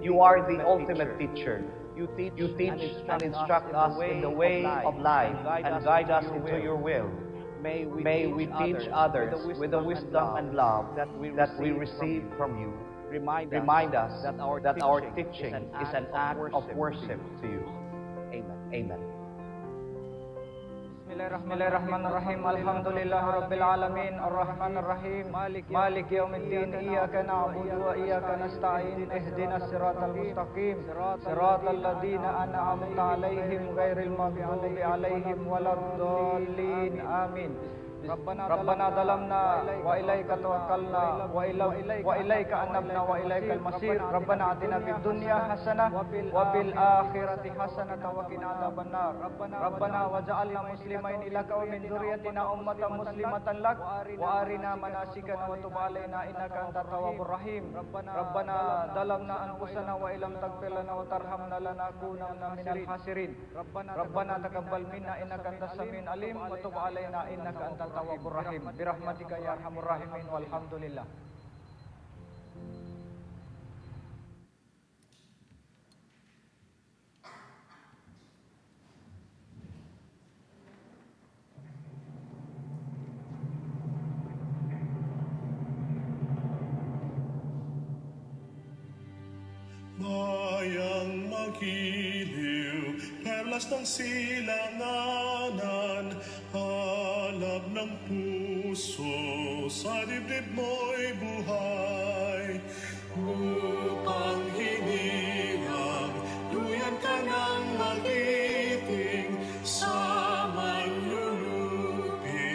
You are the ultimate teacher. You teach and instruct us in the way of life and guide us into your will. May we teach others with the wisdom and love that we receive from you. Remind us that our teaching is an act of worship to you. Amen. Amen. Bismillahirrahmanirrahim. Alhamdulillahi Rabbil Alamin. Ar-Rahmanir-Rahim. Malik Yawmiddin. Iyaka na'budu wa iyaka nasta'in. Ihdinas siratal mustaqim. Siratal ladzina an'amta 'alaihim ghairil maghdubi 'alaihim waladdallin. Amin. ربنا ظلمنا وإليك توكلنا وإليك أنبنا وإليك المصير ربنا آتنا في الدنيا حسنة وفي الآخرة حسنة وقنا عذاب النار ربنا وجعلنا مسلمين لك ومن ذريتنا أمة مسلمة لك وأرنا مناسكنا وتب علينا إنك أنت التواب الرحيم ربنا ظلمنا أنفسنا وإن لم تغفر لنا وترحمنا لنكونن من الخاسرين ربنا تقبل منا إنك أنت السميع العليم وتب علينا إنك أنت التواب الرحيم برحمتك يا أرحم الراحمين والحمد لله. Bayang magiliw, perlas ng silanganan, halab ng puso, sa dibdib mo'y buhay. Upang hinirang, luyan ka ng magiting, sa manlulupi,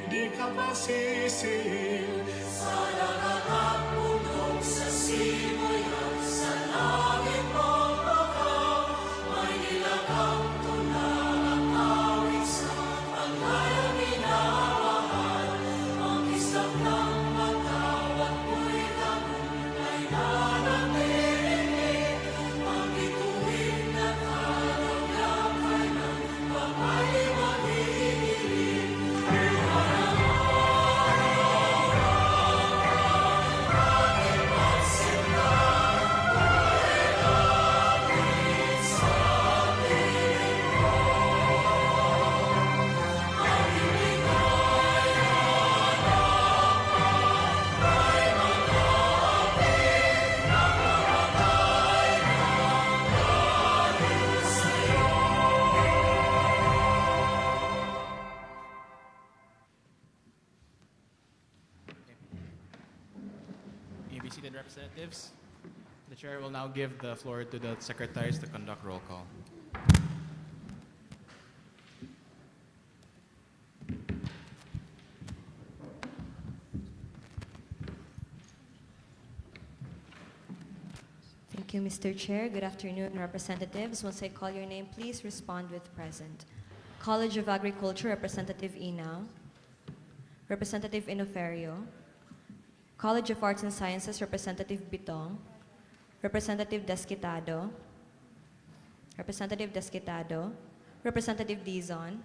di ka masisiil. Sa nakakapulong sa simoy at sa langit mong baka, may nilagang tula at awit sa paglayang minamahal. Ang isang ng matawat mo'y tagumpay na nanirinig, ang bituin na kalagyan ng pamay maghihiling. Be seated, representatives. The chair will now give the floor to the secretaries to conduct roll call. Thank you, Mr. Chair. Good afternoon, representatives. Once I call your name, please respond with present. College of Agriculture, Representative Inao. Representative Inoferio. College of Arts and Sciences, Representative Bitong. Representative Desquitado. Representative Desquitado. Representative Dizon.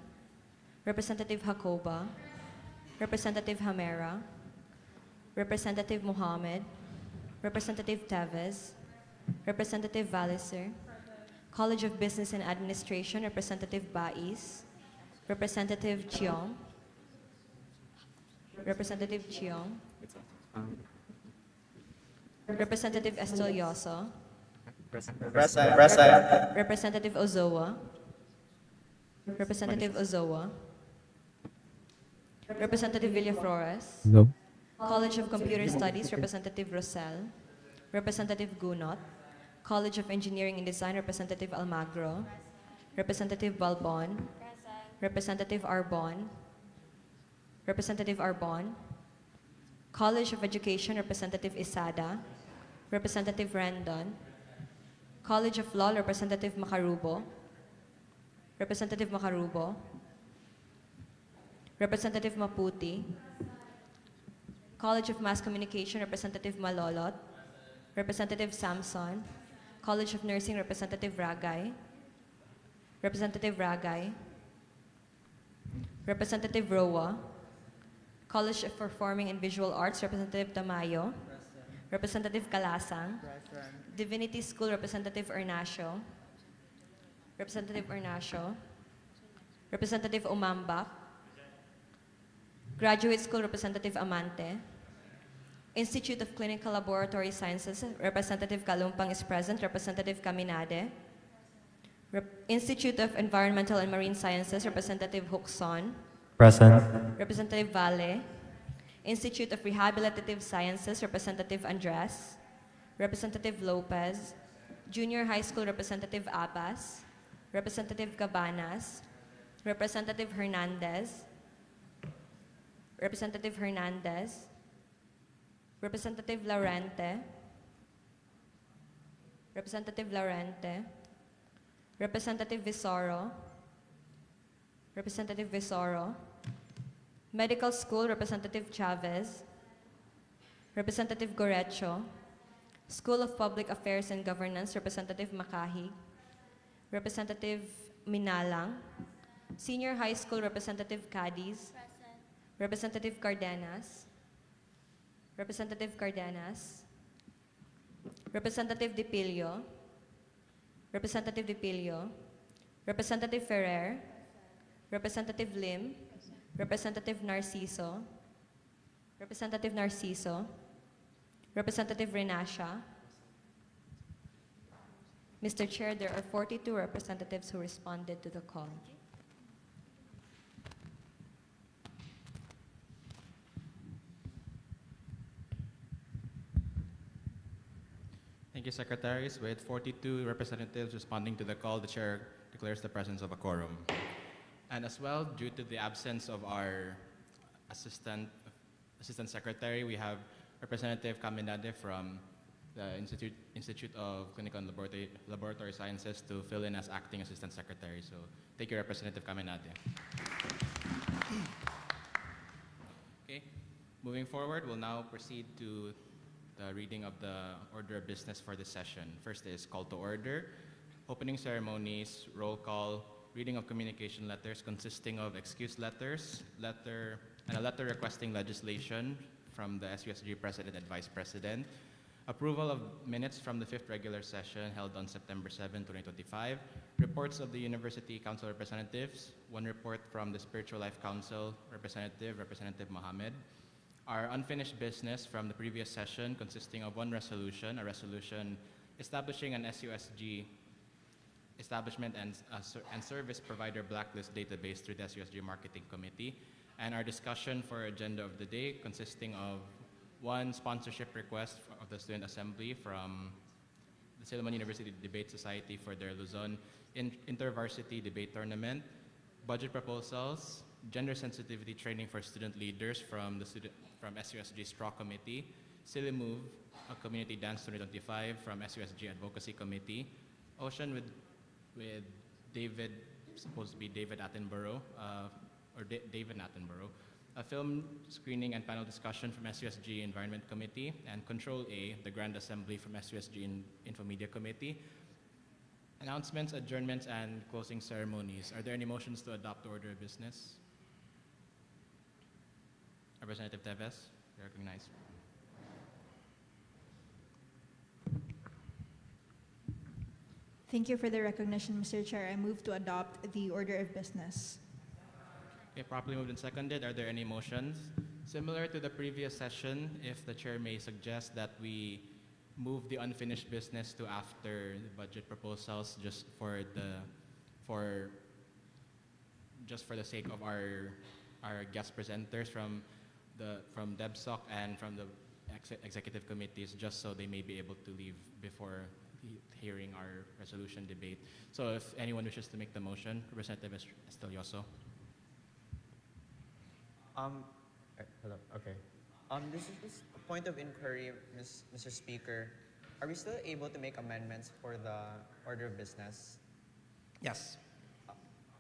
Representative Jacoba. Representative Hamera. Representative Mohamed. Representative Teves. Representative Valiser. College of Business and Administration, Representative Bais. Representative Chiong. Representative Chiong. Representative Estolioso. Representative Ozoa. Representative Ozoa. Representative Villaflores. No. College of Computer Studies, Representative Rosel. Representative Gunot. College of Engineering and Design, Representative Almagro. Representative Balbon. Representative Arbon. Representative Arbon. College of Education, Representative Isada. Representative Rendon. College of Law, Representative Macarubo. Representative Macarubo. Representative Maputi. College of Mass Communication, Representative Malolot. Representative Samson. College of Nursing, Representative Ragay. Representative Ragay. Representative Roa. College of Performing and Visual Arts, Representative Tamayo. Representative Calasang. Present. Divinity School Representative Ernacio. Representative Ernacio. Representative Umambak. Graduate School Representative Amante. Institute of Clinical Laboratory Sciences Representative Kalumpang is present. Representative Caminade. Institute of Environmental and Marine Sciences Representative Huxon. Present. Representative Valle. Institute of Rehabilitative Sciences Representative Andres. Representative Lopez. Junior High School Representative Abbas. Representative Cabanas. Representative Hernandez. Representative Hernandez. Representative Laurente. Representative Laurente. Representative Visoro. Representative Visoro. Medical School Representative Chavez. Representative Gorecho. School of Public Affairs and Governance Representative Makahi. Representative Minalang. Senior High School Representative Cadiz. Representative Cardenas. Representative Cardenas. Representative Dipilio. Representative Dipilio. Representative Ferrer. Representative Lim. Representative Narciso. Representative Narciso. Representative Renasha. Mr. Chair, there are 42 representatives who responded to the call. Thank you, Secretaries. With 42 representatives responding to the call, the Chair declares the presence of a quorum. And as well, due to the absence of our Assistant Secretary, we have Representative Caminade from the Institute of Clinical and Laboratory Sciences to fill in as Acting Assistant Secretary. So thank you, Representative Caminade. Okay, moving forward, we'll now proceed to the reading of the order of business for this session. First is call to order, opening ceremonies, roll call, reading of communication letters consisting of excuse letters, and a letter requesting legislation from the SUSG President and Vice President, approval of minutes from the 5th regular session held on September 7, 2025, reports of the University Council representatives, one report from the Spiritual Life Council representative, Representative Mohamed, our unfinished business from the previous session consisting of one resolution, a resolution establishing an SUSG establishment and service provider blacklist database through the SUSG Marketing Committee, and our discussion for agenda of the day consisting of one sponsorship request of the Student Assembly from the Silliman University Debate Society for their Luzon Intervarsity Debate Tournament, budget proposals, gender sensitivity training for student leaders from SUSG Straw Committee, Sillimove, a community dance 2025 from SUSG Advocacy Committee, Ocean with David, supposed to be David Attenborough, David Attenborough, a film screening and panel discussion from SUSG Environment Committee, and Control A, the Grand Assembly from SUSG Infomedia Committee. Announcements, adjournments, and closing ceremonies. Are there any motions to adopt the order of business? Representative Teves, you recognize. Thank you for the recognition, Mr. Chair. I move to adopt the order of business. Okay, properly moved and seconded. Are there any motions? Similar to the previous session, if the chair may suggest that we move the unfinished business to after the budget proposals, just for the sake of our guest presenters from DebSoc and from the executive committees, just so they may be able to leave before hearing our resolution debate. So if anyone wishes to make the motion, Representative Estelioso. Hello. Okay. This is just a point of inquiry, Mr. Speaker. Are we still able to make amendments for the order of business? Yes.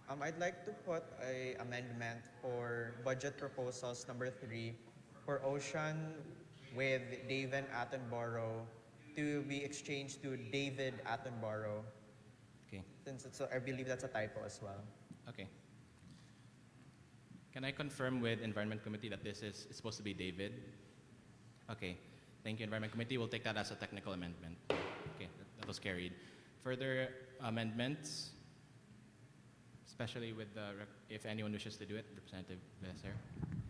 I'd like to put an amendment for budget proposals number 3 for Ocean with David Attenborough to be exchanged to David Attenborough. Okay. Since I believe that's a typo as well. Okay. Can I confirm with Environment Committee that this is supposed to be David? Okay. Thank Thank you, Environment Committee. We'll take that as a technical amendment. Okay, that was carried. Further amendments, especially with if anyone wishes to do it, Representative Becer.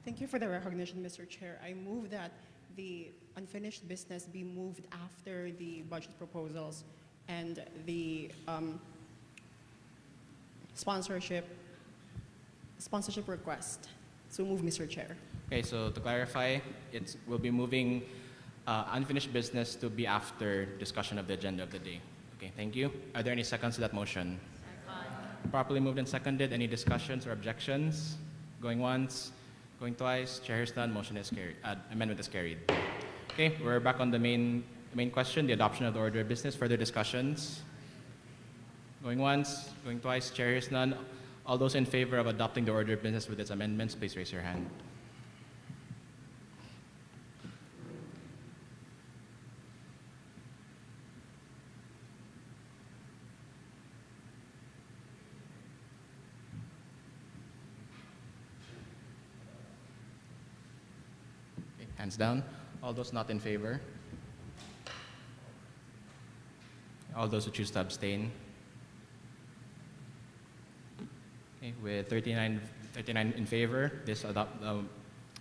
Thank you for the recognition, Mr. Chair. I move that the unfinished business be moved after the budget proposals and the sponsorship request. So move, Mr. Chair. Okay, so to clarify, we'll be moving unfinished business to be after discussion of the agenda of the day. Okay, thank you. Are there any seconds to that motion? Second. Properly moved and seconded. Any discussions or objections? Going once, going twice. Chair hears none. Motion is carried. Amendment is carried. Okay, we're back on the main question, the adoption of the order of business. Further discussions? Going once, going twice. Chair hears none. All those in favor of adopting the order of business with its amendments, please raise your hand. Hands down. All those not in favor? All those who choose to abstain? Okay, with 39 in favor, this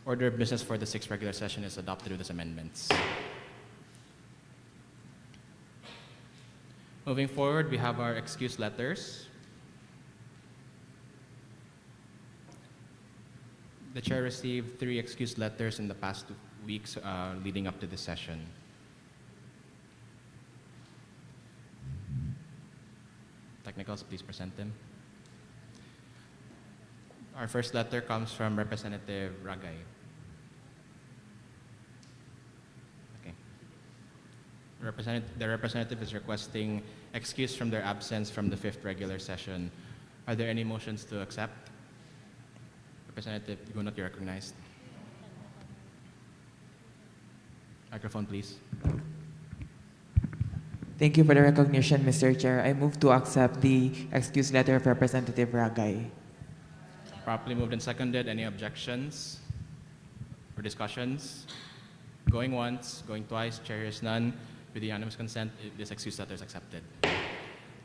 order of business for the 6th regular session is adopted with these amendments. Moving forward, we have our excuse letters. The chair received 3 excuse letters in the past 2 weeks leading up to this session. Technicals, please present them. Our first letter comes from Representative Ragay. Okay. The representative is requesting excuse from their absence from the 5th regular session. Are there any motions to accept? Representative Gunot, you're recognized. Microphone, please. Thank you for the recognition, Mr. Chair. I move to accept the excuse letter of Representative Ragay. Properly moved and seconded. Any objections or discussions? Going once, going twice. Chair hears none. With unanimous consent, this excuse letter is accepted.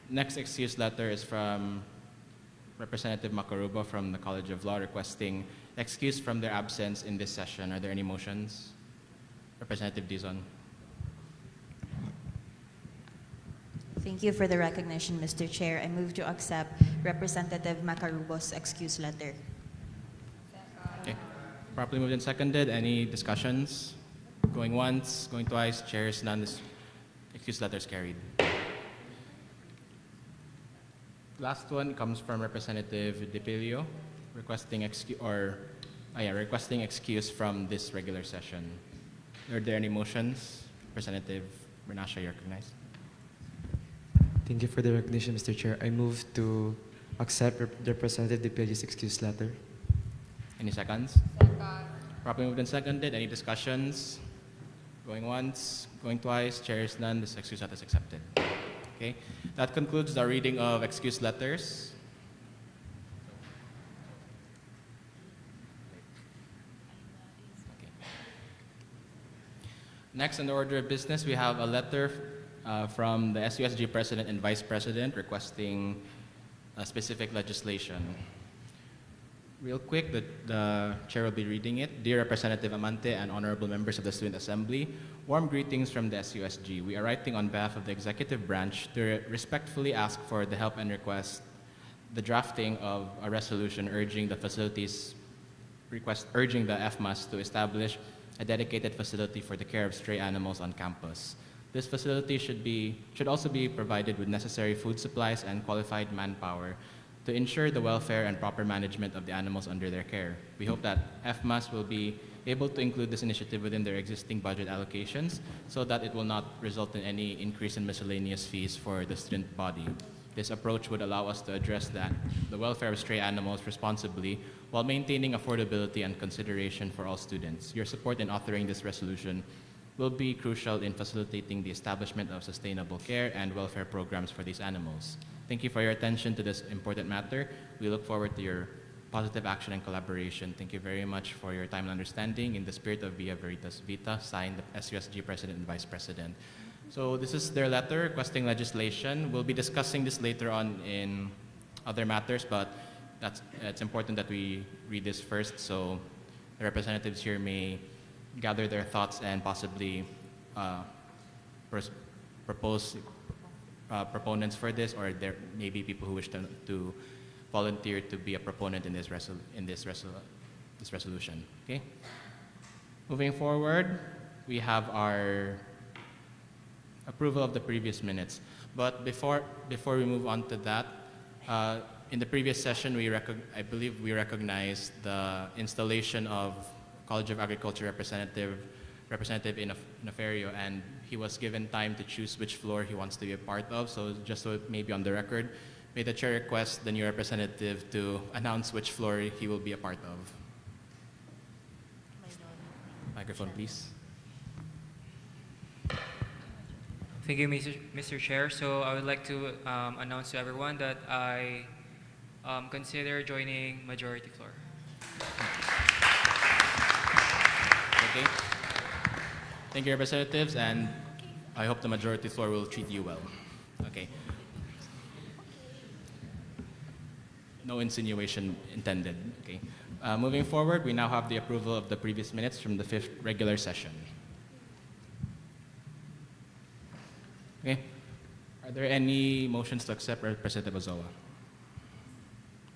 Next excuse letter is from Representative Macaruba from the College of Law requesting excuse from their absence in this session. Are there any motions? Representative Dizon. Thank you for the recognition, Mr. Chair. I move to accept Representative Macarubo's excuse letter. Okay. Properly moved and seconded. Any discussions? Going once, going twice. Chair hears none. This excuse letter is carried. Last one comes from Representative DePilio requesting excuse from this regular session. Are there any motions? Representative Bernasha, you recognized. Thank you for the recognition, Mr. Chair. I move to accept Representative DePilio's excuse letter. Any seconds? Second. Properly moved and seconded. Any discussions? Going once, going twice. Chair hears none. This excuse letter is accepted. Okay. That concludes the reading of excuse letters. Okay. Next on the order of business, we have a letter from the SUSG President and Vice President requesting specific legislation. Real quick, the chair will be reading it. Dear Representative Amante and honorable members of the Student Assembly, warm greetings from the SUSG. We are writing on behalf of the executive branch to respectfully ask for the help and request the drafting of a resolution urging the FMAS to establish a dedicated facility for the care of stray animals on campus. This facility should also be provided with necessary food supplies and qualified manpower to ensure the welfare and proper management of the animals under their care. We hope that FMAS will be able to include this initiative within their existing budget allocations so that it will not result in any increase in miscellaneous fees for the student body. This approach would allow us to address the welfare of stray animals responsibly while maintaining affordability and consideration for all students. Your support in authoring this resolution will be crucial in facilitating the establishment of sustainable care and welfare programs for these animals. Thank you for your attention to this important matter. We look forward to your positive action and collaboration. Thank you very much for your time and understanding. In the spirit of Via Veritas Vita, signed the SUSG President and Vice President. So this is their letter requesting legislation. We'll be discussing this later on in other matters, but it's important that we read this first so the representatives here may gather their thoughts and possibly propose proponents for this, or there may be people who wish to volunteer to be a proponent in this resolution. Okay. Moving forward, we have our approval of the previous minutes. But before we move on to that, in the previous session, I believe we recognized the installation of College of Agriculture representative in Oferio, and he was given time to choose which floor he wants to be a part of. So just so it may be on the record, may the chair request the new representative to announce which floor he will be a part of. Microphone, please. Thank you, Mr. Chair. So I would like to announce to everyone that I consider joining majority floor. Okay. Thank you, representatives, and I hope the majority floor will treat you well. Okay. No insinuation intended. Okay. Moving forward, we now have the approval of the previous minutes from the 5th regular session. Okay. Are there any motions to accept Representative Ozoa?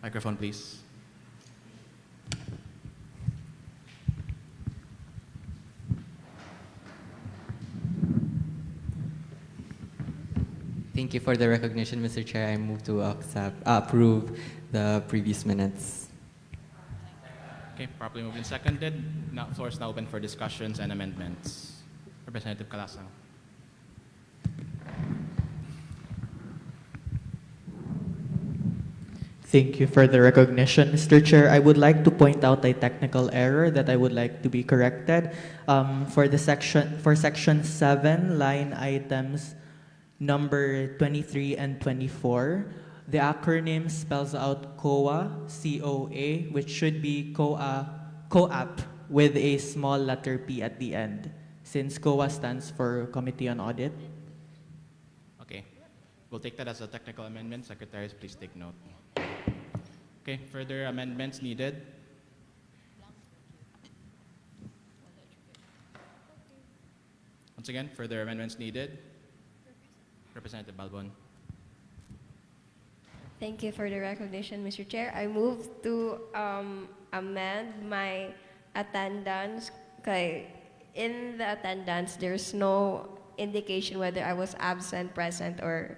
Microphone, please. Thank you for the recognition, Mr. Chair. I move to approve the previous minutes. Okay, properly moved and seconded. Now, floor is now open for discussions and amendments. Representative Calasang. Thank you for the recognition, Mr. Chair. I would like to point out a technical error that I would like to be corrected. For section 7, line items number 23 and 24, the acronym spells out COA, C-O-A, which should be COAP with a small letter P at the end, since COA stands for Committee on Audit. Okay, we'll take that as a technical amendment. Secretaries, please take note. Okay, further amendments needed? Once again, further amendments needed? Representative Balbon. Thank you for the recognition, Mr. Chair. I move to amend my attendance. Okay, in the attendance, there's no indication whether I was absent, present, or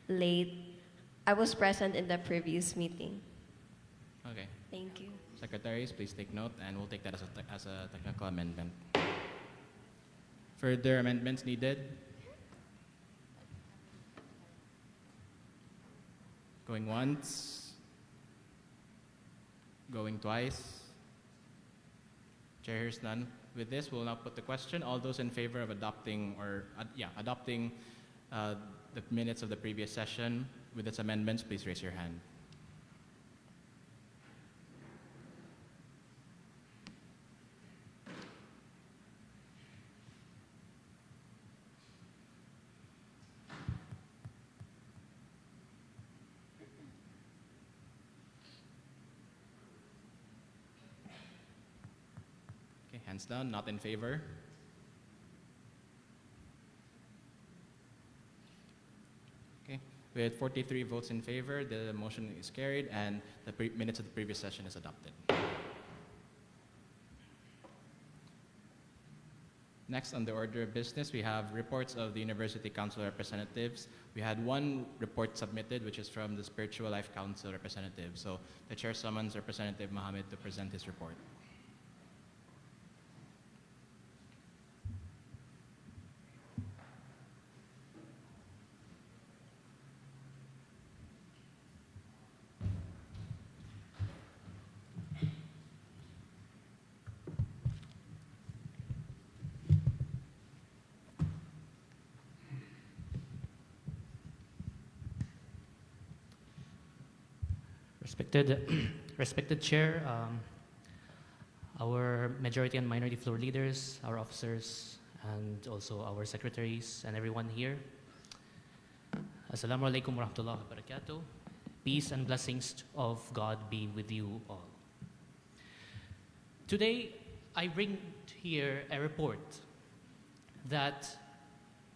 late. I was present in the previous meeting. Okay. Thank you. Secretaries, please take note, and we'll take that as a technical amendment. Further amendments needed? Going once, going twice. Chair hears none. With this, we'll now put the question. All those in favor of adopting the minutes of the previous session with its amendments, please raise your hand. Hands down, not in favor. Okay, with 43 votes in favor, the motion is carried and the minutes of the previous session is adopted. Next on the order of business, we have reports of the University Council representatives. We had one report submitted, which is from the Spiritual Life Council representative. So the chair summons Representative Mohamed to present his report. Respected respected Chair, our majority and minority floor leaders, our officers, and also our secretaries and everyone here. Assalamu alaikum warahmatullahi wabarakatuh. Peace and blessings of God be with you all. Today, I bring here a report that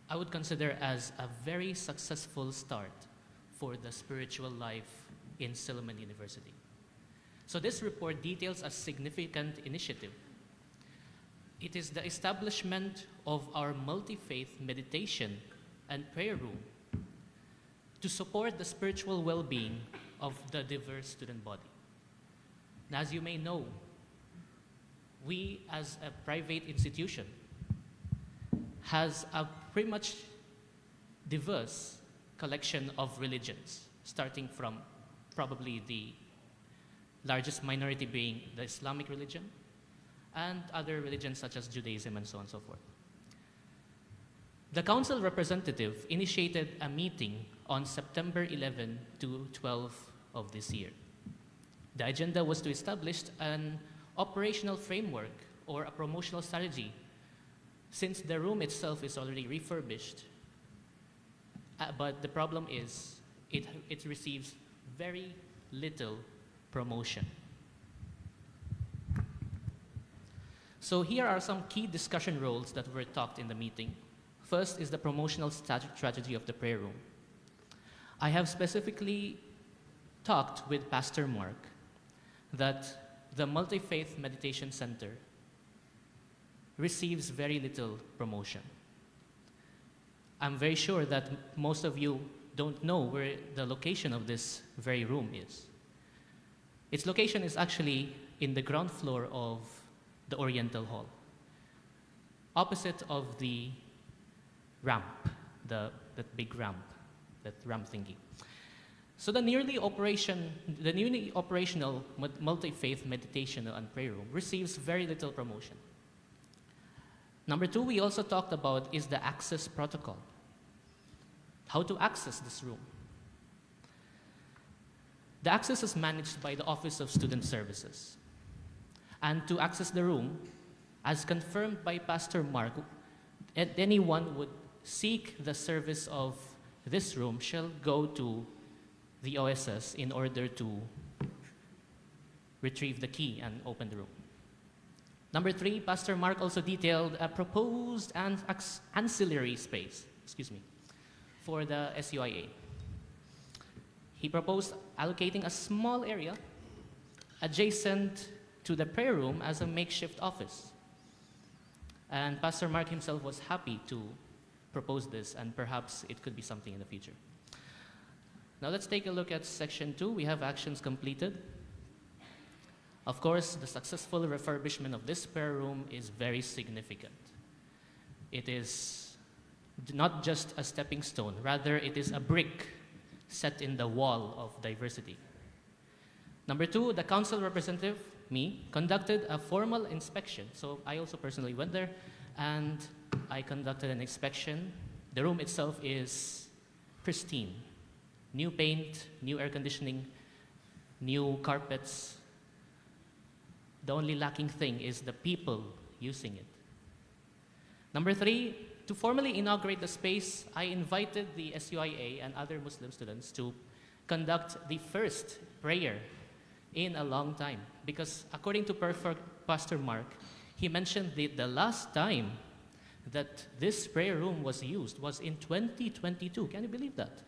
I would consider as a very successful start for the spiritual life in Silliman University. So this report details a significant initiative. It is the establishment of our multi-faith meditation and prayer room to support the spiritual well-being of the diverse student body. Now, as you may know, we as a private institution has a pretty much diverse collection of religions, starting from probably the largest minority being the Islamic religion, and other religions such as Judaism and so on and so forth. The council representative initiated a meeting on September 11 to 12 of this year. The agenda was to establish an operational framework or a promotional strategy, since the room itself is already refurbished. But the problem is it receives very little promotion. So here are some key discussion roles that were talked in the meeting. First is the promotional strategy of the prayer room. I have specifically talked with Pastor Mark that the Multi-Faith Meditation Center receives very little promotion. I'm very sure that most of you don't know where the location of this very room is. Its location is actually in the ground floor of the Oriental Hall, opposite of the ramp, that big ramp, that ramp thingy. So the newly operational multi-faith meditation and prayer room receives very little promotion. Number two, we also talked about is the access protocol. How to access this room. The access is managed by the Office of Student Services. And to access the room, as confirmed by Pastor Mark, anyone would seek the service of this room shall go to the OSS in order to retrieve the key and open the room. Number three, Pastor Mark also detailed a proposed ancillary space, for the SUIA. He proposed allocating a small area adjacent to the prayer room as a makeshift office. And Pastor Mark himself was happy to propose this, and perhaps it could be something in the future. Now let's take a look at section 2. We have actions completed. Of course, the successful refurbishment of this prayer room is very significant. It is not just a stepping stone, rather it is a brick set in the wall of diversity. Number two, the council representative, me, conducted a formal inspection. So I also personally went there and I conducted an inspection. The room itself is pristine. New paint, new air conditioning, new carpets. The only lacking thing is the people using it. Number three, to formally inaugurate the space, I invited the SUIA and other Muslim students to conduct the first prayer in a long time. Because according to Pastor Mark, he mentioned that the last time that this prayer room was used was in 2022. Can you believe that?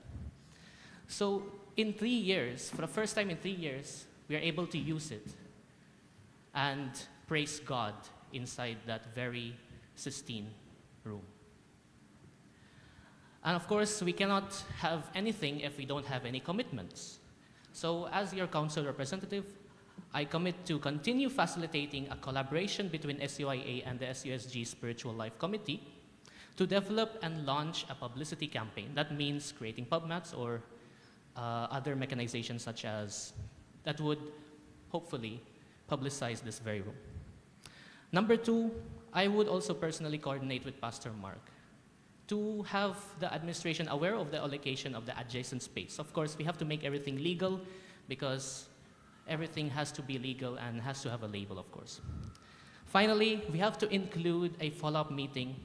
So in 3 years, for the first time in 3 years, we are able to use it and praise God inside that very pristine room. And of course, we cannot have anything if we don't have any commitments. So as your council representative, I commit to continue facilitating a collaboration between SUIA and the SUSG Spiritual Life Committee to develop and launch a publicity campaign. That means creating pub mats or other mechanizations such as that would hopefully publicize this very room. Number two, I would also personally coordinate with Pastor Mark to have the administration aware of the allocation of the adjacent space. Of course, we have to make everything legal because Everything has to be legal and has to have a label, of course. Finally, we have to include a follow-up meeting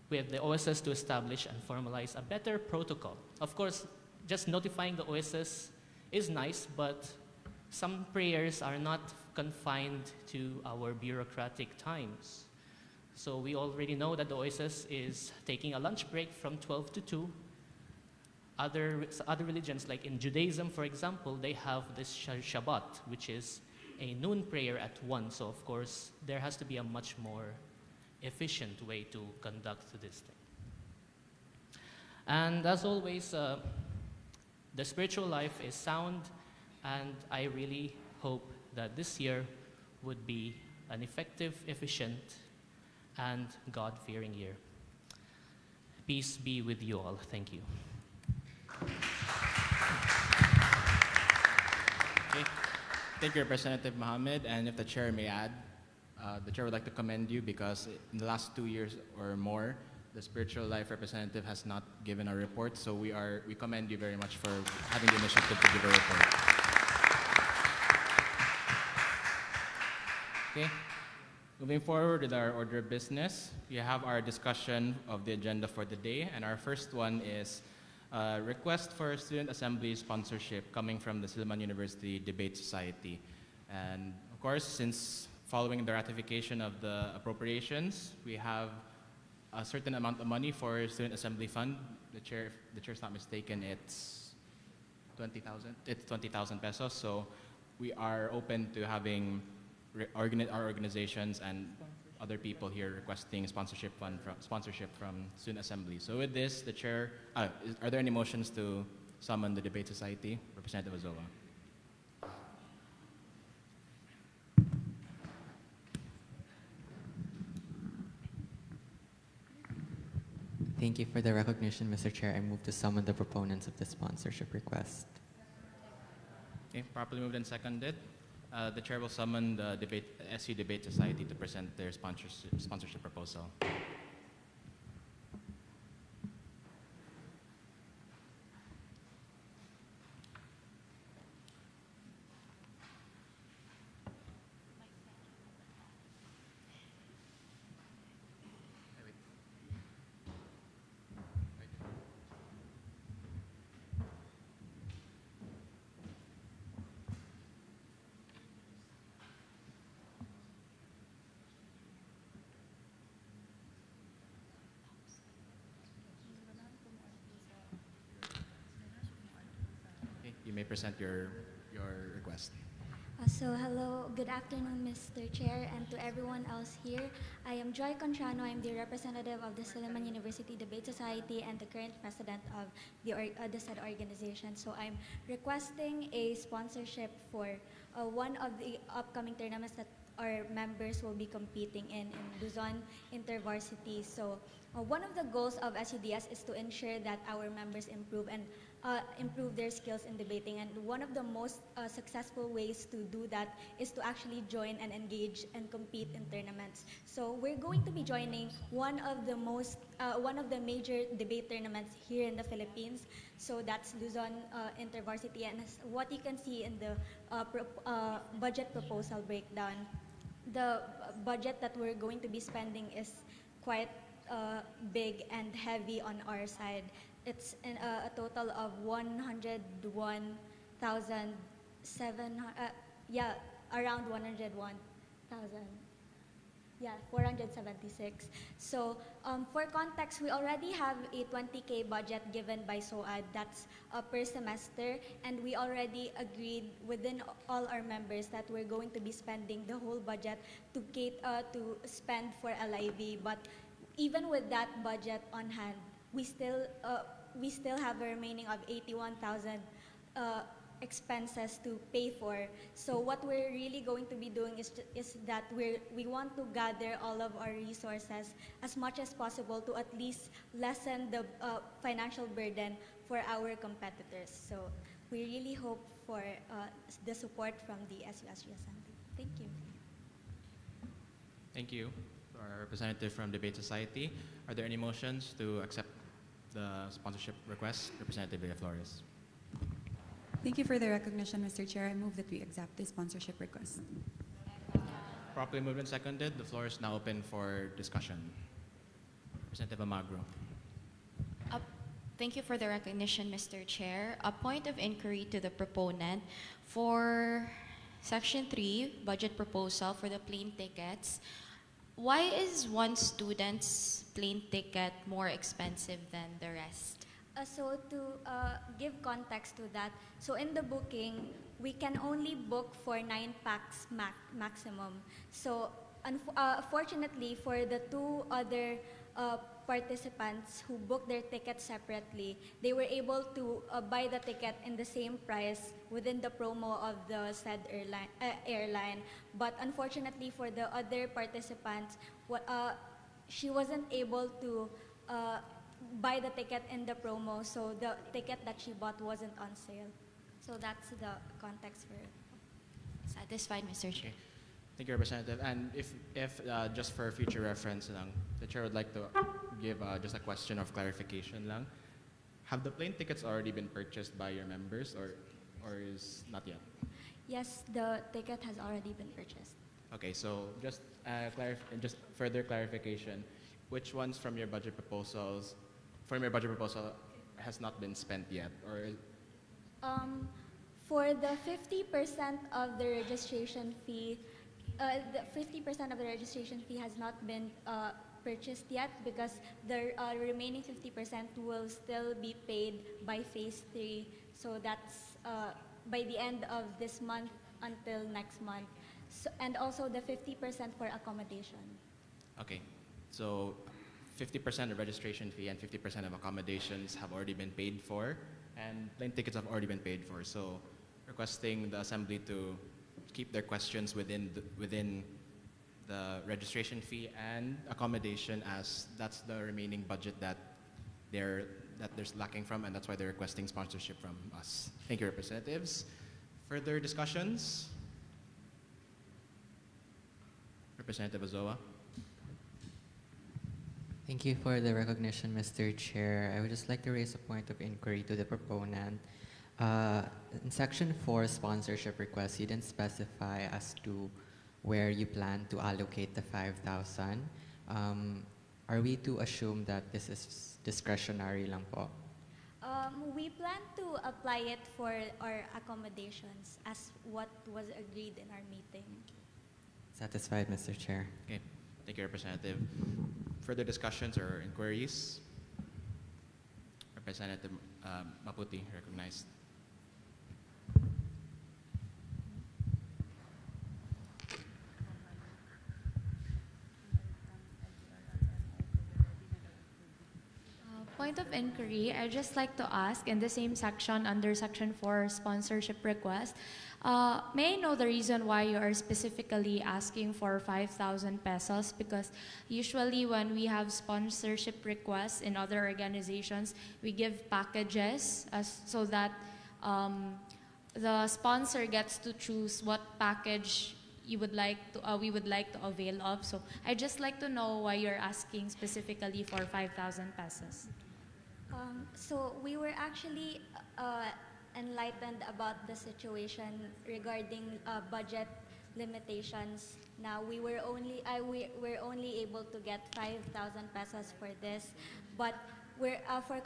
with the OSS to establish and formalize a better protocol. Of course, just notifying the OSS is nice, but some prayers are not confined to our bureaucratic times. So we already know that the OSS is taking a lunch break from 12 to 2. Other religions, like in Judaism, for example, they have this Shabbat, which is a noon prayer at 1. So of course, there has to be a much more efficient way to conduct this thing. And as always, the spiritual life is sound, and I really hope that this year would be an effective, efficient, and God-fearing year. Peace be with you all. Thank you. Okay. Thank you, Representative Mohamed. And if the chair may add, the chair would like to commend you because in the last 2 years or more, the spiritual life representative has not given a report. So we commend you very much for having the initiative to give a report. Okay. Moving forward with our order of business, we have our discussion of the agenda for the day, and our first one is a request for student assembly sponsorship coming from the Silliman University Debate Society. And of course, since following the ratification of the appropriations, we have a certain amount of money for student assembly fund. The chair's not mistaken, it's 20,000. It's 20,000 pesos. So we are open to having our organizations and other people here requesting sponsorship from student assembly. So with this, the chair, are there any motions to summon the debate society? Representative Azoa. Thank you for the recognition, Mr. Chair. I move to summon the proponents of the sponsorship request. Okay, properly moved and seconded. The chair will summon the SU Debate Society to present their sponsorship proposal. You may present your request. Hello, good afternoon, Mr. Chair, and to everyone else here. I am Joy Contrano. I'm the representative of the Silliman University Debate Society and the current president of the said organization. So I'm requesting a sponsorship for one of the upcoming tournaments that our members will be competing in Luzon Intervarsity. So one of the goals of SUDS is to ensure that our members improve their skills in debating, and one of the most successful ways to do that is to actually join and engage and compete in tournaments. So we're going to be joining one of the major debate tournaments here in the Philippines. So that's Luzon Intervarsity, and as what you can see in the budget proposal breakdown, the budget that we're going to be spending is quite big and heavy on our side. It's a total of 101,700, around 101,000. 476. So for context, we already have a 20K budget given by SOAD. That's per semester, and we already agreed within all our members that we're going to be spending the whole budget to spend for LIV. But even with that budget on hand, we still have a remaining of 81,000 expenses to pay for. So what we're really going to be doing is that we want to gather all of our resources as much as possible to at least lessen the financial burden for our competitors. So we really hope for the support from the SUSG Assembly. Thank you. Thank you. Our representative from Debate Society. Are there any motions to accept the sponsorship request? Representative Villa Flores. Thank you for the recognition, Mr. Chair. I move that we accept the sponsorship request. Properly moved and seconded. The floor is now open for discussion. Representative Amagro. Thank you for the recognition, Mr. Chair. A point of inquiry to the proponent for Section 3, budget proposal for the plane tickets. Why is one student's plane ticket more expensive than the rest? So to give context to that, so in the booking, we can only book for 9 packs maximum. So fortunately for the 2 other participants who booked their tickets separately, they were able to buy the ticket in the same price within the promo of the said airline. But unfortunately for the other participants, she wasn't able to buy the ticket in the promo, so the ticket that she bought wasn't on sale. So that's the context for it. Satisfied, Mr. Chair. Thank you, Representative. And if just for future reference lang, the Chair would like to give just a question of clarification lang. Have the plane tickets already been purchased by your members or is not yet? Yes, the ticket has already been purchased. Okay, so just further clarification, which ones from your budget proposal has not been spent yet, or? For the 50% of the registration fee, the 50% of the registration fee has not been purchased yet because the remaining 50% will still be paid by phase 3. So that's by the end of this month until next month. So, and also the 50% for accommodation. Okay, so 50% of registration fee and 50% of accommodations have already been paid for, and plane tickets have already been paid for. So requesting the Assembly to keep their questions within the registration fee and accommodation, as that's the remaining budget that they're lacking from, and that's why they're requesting sponsorship from us. Thank you, representatives. Further discussions? Representative Azoa. Thank you for the recognition, Mr. Chair. I would just like to raise a point of inquiry to the proponent. In Section 4, sponsorship request, you didn't specify as to where you plan to allocate the 5,000. Are we to assume that this is discretionary lang po? We plan to apply it for our accommodations as what was agreed in our meeting. Satisfied, Mr. Chair. Okay, thank you, Representative. Further discussions or inquiries? Representative Maputi, recognized. Point of inquiry, I'd just like to ask in the same section under Section 4 sponsorship request, may I know the reason why you are specifically asking for 5,000 pesos? Because usually when we have sponsorship requests in other organizations, we give packages so that the sponsor gets to choose what package we would like to avail of. So I'd just like to know why you're asking specifically for 5,000 pesos. So we were actually enlightened about the situation regarding budget limitations. Now we were only able to get 5,000 pesos for this, but we're for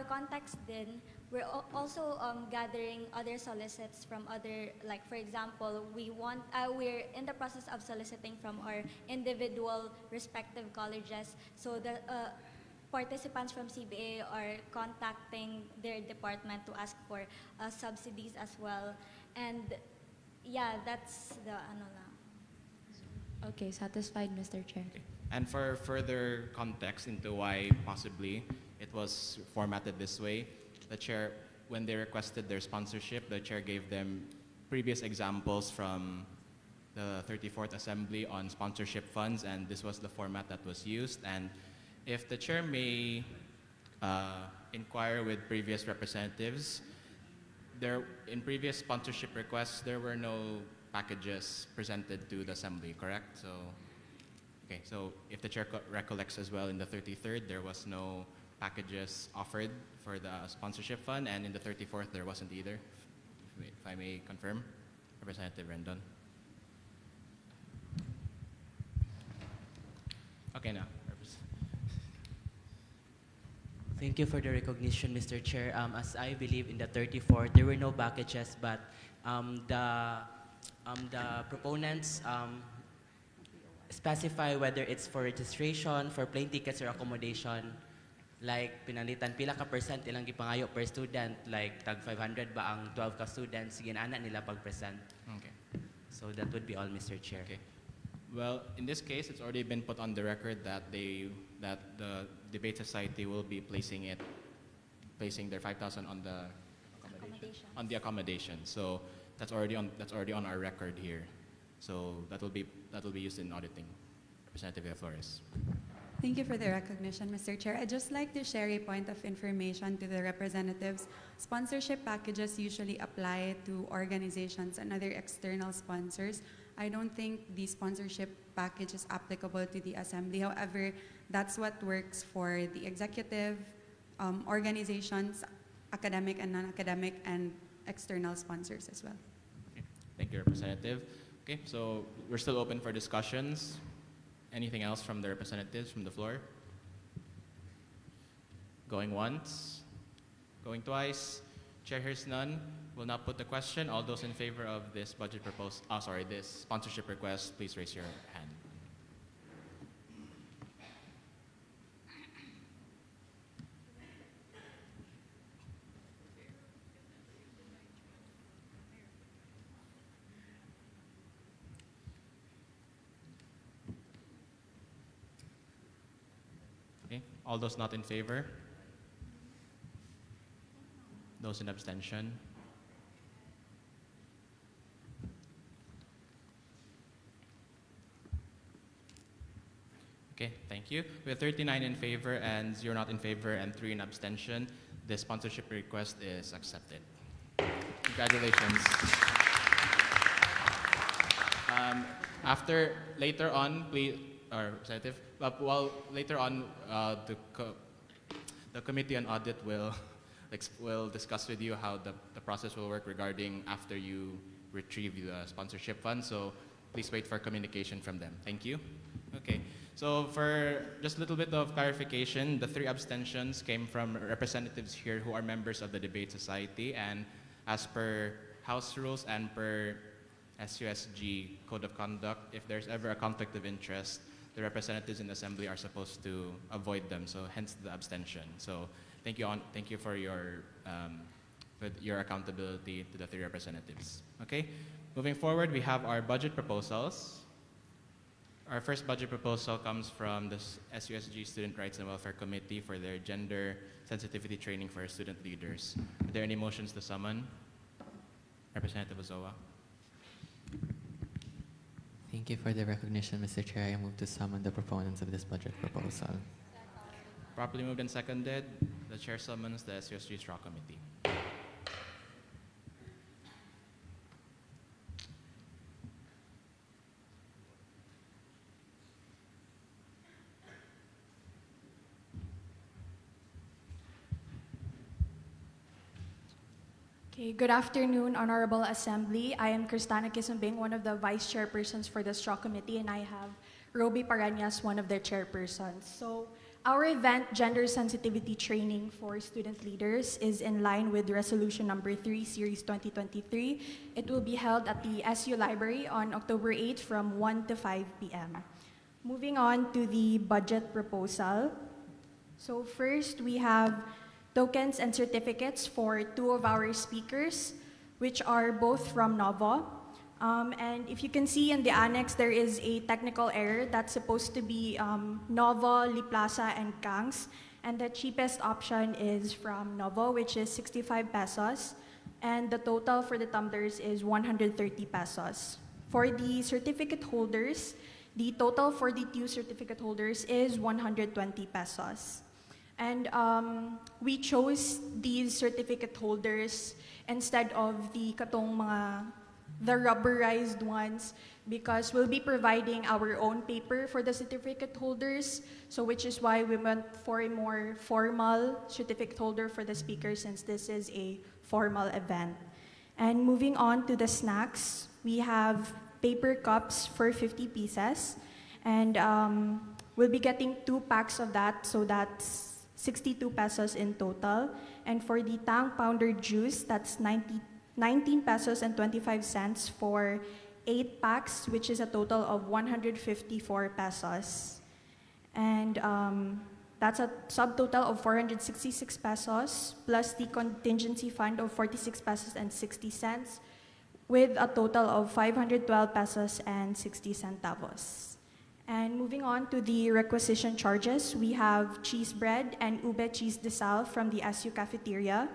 context then we're also gathering other solicits from other, like for example, we're in the process of soliciting from our individual respective colleges. So the participants from CBA are contacting their department to ask for subsidies as well. And yeah, that's the ano lang. Okay, satisfied, Mr. Chair. Okay. And for further context into why possibly it was formatted this way, the Chair, when they requested their sponsorship, the Chair gave them previous examples from the 34th Assembly on sponsorship funds, and this was the format that was used. And if the Chair may inquire with previous representatives, in previous sponsorship requests, there were no packages presented to the Assembly, correct? So, okay, so if the Chair recollects as well, in the 33rd, there was no packages offered for the sponsorship fund, and in the 34th, there wasn't either. Wait, if I may confirm, Representative Rendon. Okay, now. Thank you for the recognition, Mr. Chair. As I believe in the 34th, there were no packages, but the proponents specify whether it's for registration, for plane tickets, or accommodation. Like, pinalitan, pila ka percent ilang gipangayo per student, like tag 500 ba ang 12 ka students, ginana nila pag-present. Okay. So that would be all, Mr. Chair. Okay. Well, in this case, it's already been put on the record that the debate society will be placing their 5,000 on the accommodation. So that's already on our record here. So that will be used in auditing. Representative Flores. Thank you for the recognition, Mr. Chair. I'd just like to share a point of information to the representatives. Sponsorship packages usually apply to organizations and other external sponsors. I don't think the sponsorship package is applicable to the Assembly. However, that's what works for the executive, organizations, academic and non-academic, and external sponsors as well. Okay. Thank you, Representative. Okay, so we're still open for discussions. Anything else from the representatives from the floor? Going once, going twice. Chair hears none. We'll now put the question. All those in favor of this this sponsorship request, please raise your hand. Okay. All those not in favor? Those in abstention? Okay, thank you. We have 39 in favor and 0 not in favor and 3 in abstention. The sponsorship request is accepted. Congratulations. Later on, please, Representative, later on, the Committee on Audit will discuss with you how the process will work regarding after you retrieve the sponsorship fund. So please wait for communication from them. Thank you. Okay. So for just a little bit of clarification, the 3 abstentions came from representatives here who are members of the Debate Society, and as per House rules and per SUSG Code of Conduct, if there's ever a conflict of interest, the representatives in the Assembly are supposed to avoid them, so hence the abstention. So thank you for your accountability to the 3 representatives. Okay, moving forward, we have our budget proposals. Our first budget proposal comes from the SUSG Student Rights and Welfare Committee for their gender sensitivity training for student leaders. Are there any motions to summon? Representative Ozoa. Thank you for the recognition, Mr. Chair. I move to summon the proponents of this budget proposal. Properly moved and seconded. The chair summons the SUSG Straw Committee. Okay, good afternoon, Honorable Assembly. I am Cristana Kisumbing, one of the vice chairpersons for the Straw Committee, and I have Roby Parañas, one of their chairpersons. So our event, Gender Sensitivity Training for Student Leaders, is in line with Resolution Number 3, Series 2023. It will be held at the SU Library on October 8 from 1 to 5 p.m. Moving on to the budget proposal. So first, we have tokens and certificates for 2 of our speakers, which are both from Novo. And if you can see in the annex, there is a technical error that's supposed to be Novo, Liplaza, and Kangs. And the cheapest option is from Novo, which is 65 pesos. And the total for the tumblers is 130 pesos. For the certificate holders, the total for the 2 certificate holders is 120 pesos. And we chose these certificate holders instead of the rubberized ones because we'll be providing our own paper for the certificate holders. So which is why we went for a more formal certificate holder for the speakers since this is a formal event. And moving on to the snacks, we have paper cups for 50 pieces. And we'll be getting 2 packs of that, so that's 62 pesos in total. And for the Tang Pounder Juice, that's 19 pesos and 25 cents for 8 packs, which is a total of 154 pesos. And that's a subtotal of 466 pesos, plus the contingency fund of 46 pesos and 60 cents, with a total of 512 pesos and 60 centavos. And moving on to the requisition charges, we have cheese bread and ube cheese de sal from the SU cafeteria.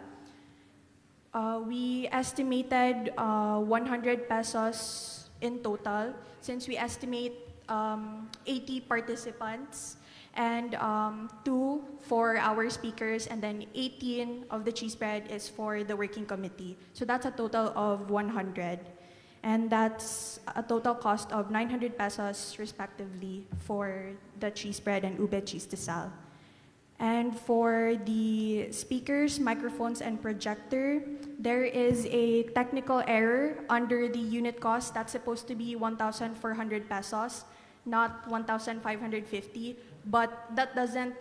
We estimated 100 pesos in total, since we estimate 80 participants, and 2 for our speakers, and then 18 of the cheese bread is for the working committee. So that's a total of 100. And that's a total cost of 900 pesos respectively for the cheese bread and ube cheese de sal. And for the speakers, microphones, and projector, there is a technical error under the unit cost. That's supposed to be 1,400 pesos, not 1,550, but that doesn't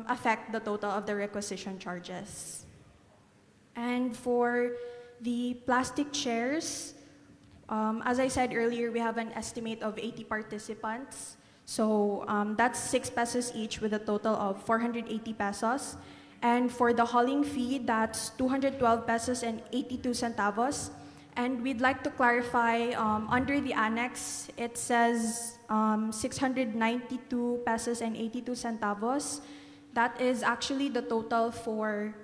affect the total of the requisition charges. And for the plastic chairs, as I said earlier, we have an estimate of 80 participants. So that's 6 pesos each, with a total of 480 pesos. And for the hauling fee, that's 212 pesos and 82 centavos. And we'd like to clarify, under the annex, it says 692 pesos and 82 centavos. That is actually the total for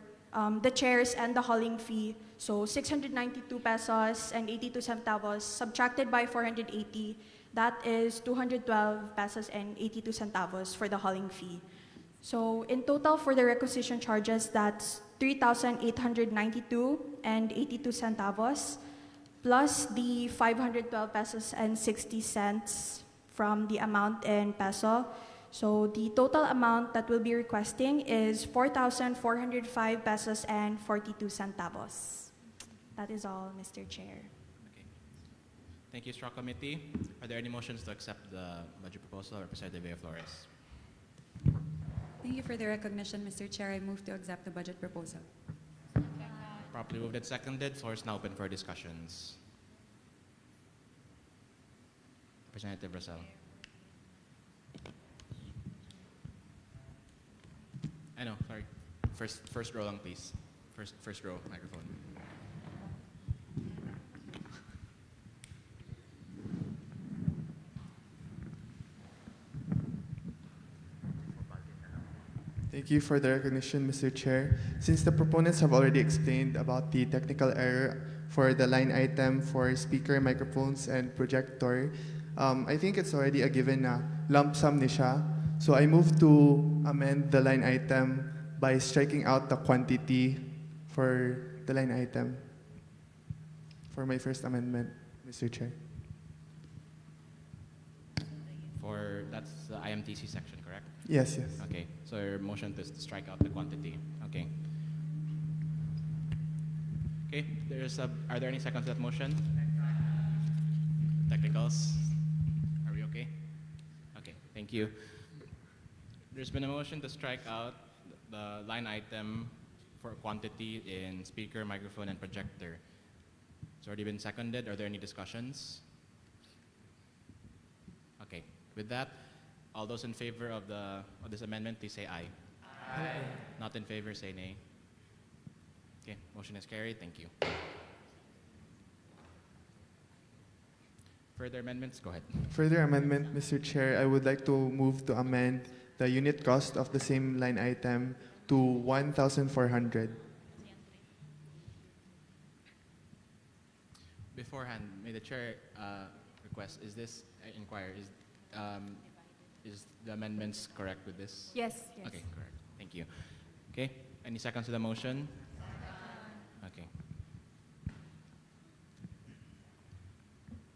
the chairs and the hauling fee. So 692 pesos and 82 centavos subtracted by 480, that is 212 pesos and 82 centavos for the hauling fee. So in total for the requisition charges, that's 3,892 and 82 centavos, plus the 512 pesos and 60 cents from the amount in peso. So the total amount that we'll be requesting is 4,405 pesos and 42 centavos. That is all, Mr. Chair. Okay. Thank you, Straw Committee. Are there any motions to accept the budget proposal? Representative Villa Flores. Thank you for the recognition, Mr. Chair. I move to accept the budget proposal. Properly moved and seconded. Floor is now open for discussions. Representative Rosal. I know, sorry. First row lang, please. First row, microphone. Thank you for the recognition, Mr. Chair. Since the proponents have already explained about the technical error for the line item for speaker, microphones, and projector, I think it's already a given na lump sum ni siya. So I move to amend the line item by striking out the quantity for the line item for my first amendment, Mr. Chair. That's the IMTC section, correct? Yes, yes. Okay, so your motion to strike out the quantity. Okay. Okay, are there any seconds to that motion? Technicals? Are we okay? Okay, thank you. There's been a motion to strike out the line item for quantity in speaker, microphone, and projector. It's already been seconded. Are there any discussions? Okay, with that, all those in favor of this amendment, please say aye. Aye. Not in favor, say nay. Okay, motion is carried. Thank you. Further amendments? Go ahead. Further amendment, Mr. Chair, I would like to move to amend the unit cost of the same line item to 1,400. Beforehand, may the chair request, inquire, is the amendments correct with this? Yes, yes. Okay, correct. Thank you. Okay, any seconds to the motion? Okay.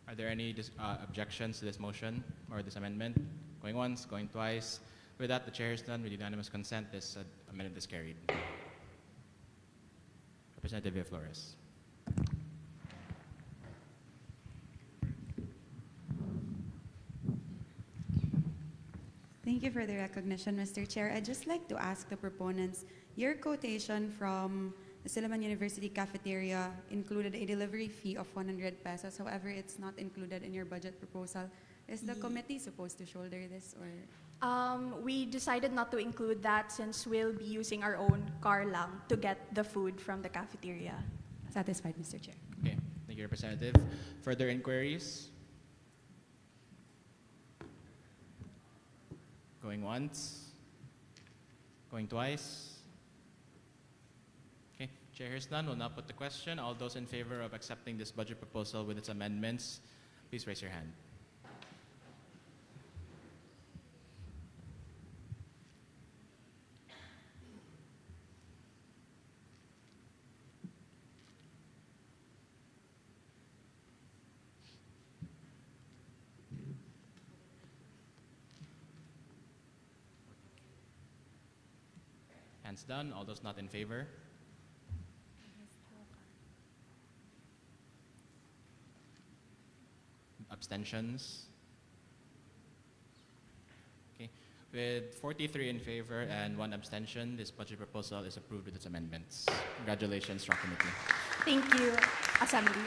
Are there any objections to this motion or this amendment? Going once, going twice. With that, the chair is done. With unanimous consent, this amendment is carried. Representative Villa Flores. Thank you for the recognition, Mr. Chair. I'd just like to ask the proponents, your quotation from the Silliman University cafeteria included a delivery fee of 100 pesos. However, it's not included in your budget proposal. Is the committee supposed to shoulder this, or? We decided not to include that since we'll be using our own car lang to get the food from the cafeteria. Satisfied, Mr. Chair. Okay, thank you, Representative. Further inquiries? Going once? Going twice? Okay, Chair hears none. We'll now put the question. All those in favor of accepting this budget proposal with its amendments, please raise your hand. Hands down. All those not in favor? Abstentions? Okay. With 43 in favor and 1 abstention, this budget proposal is approved with its amendments. Congratulations, Straw Committee. Thank you, Assembly.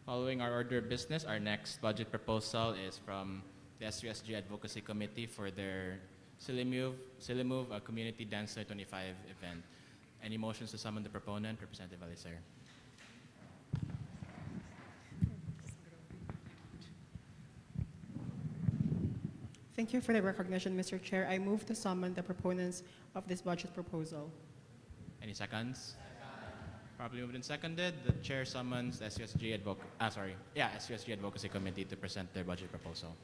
Following our order of business, our next budget proposal is from the SUSG Advocacy Committee for their Sillimove, a Community Dance 25 event. Any motions to summon the proponent? Representative Alicer. Thank you for the recognition, Mr. Chair. I move to summon the proponents of this budget proposal. Any seconds? Properly moved and seconded. The chair summons the SUSG Advocacy Committee to present their budget proposal.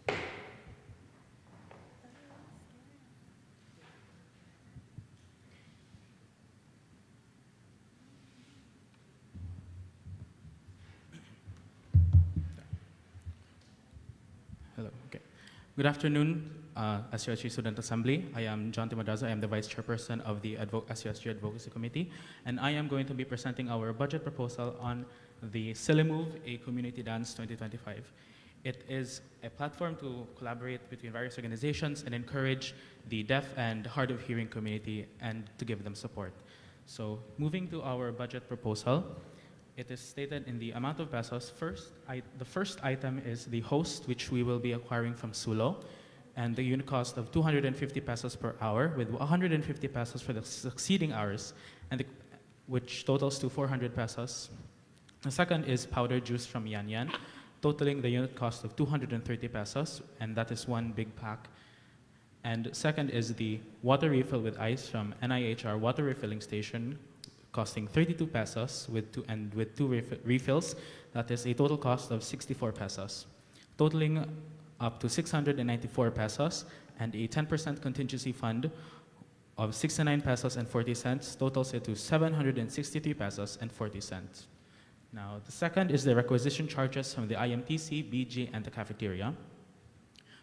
Hello. Okay. Good afternoon, SUSG Student Assembly. I am John Timadaza. I am the Vice Chairperson of the SUSG Advocacy Committee, and I am going to be presenting our budget proposal on the Sillimove, a Community Dance 2025. It is a platform to collaborate between various organizations and encourage the deaf and hard of hearing community and to give them support. So moving to our budget proposal, it is stated in the amount of pesos. The first item is the host, which we will be acquiring from Sulo, and the unit cost of 250 pesos per hour, with 150 pesos for the succeeding hours, which totals to 400 pesos. The second is powdered juice from Yan Yan, totaling the unit cost of 230 pesos, and that is one big pack. And second is the water refill with ice from NIHR Water Refilling Station, costing 32 pesos with two refills. That is a total cost of 64 pesos, totaling up to 694 pesos, and a 10% contingency fund of 69 pesos and 40 cents totals it to 763 pesos and 40 cents. Now, the second is the requisition charges from the IMTC, BG, and the cafeteria.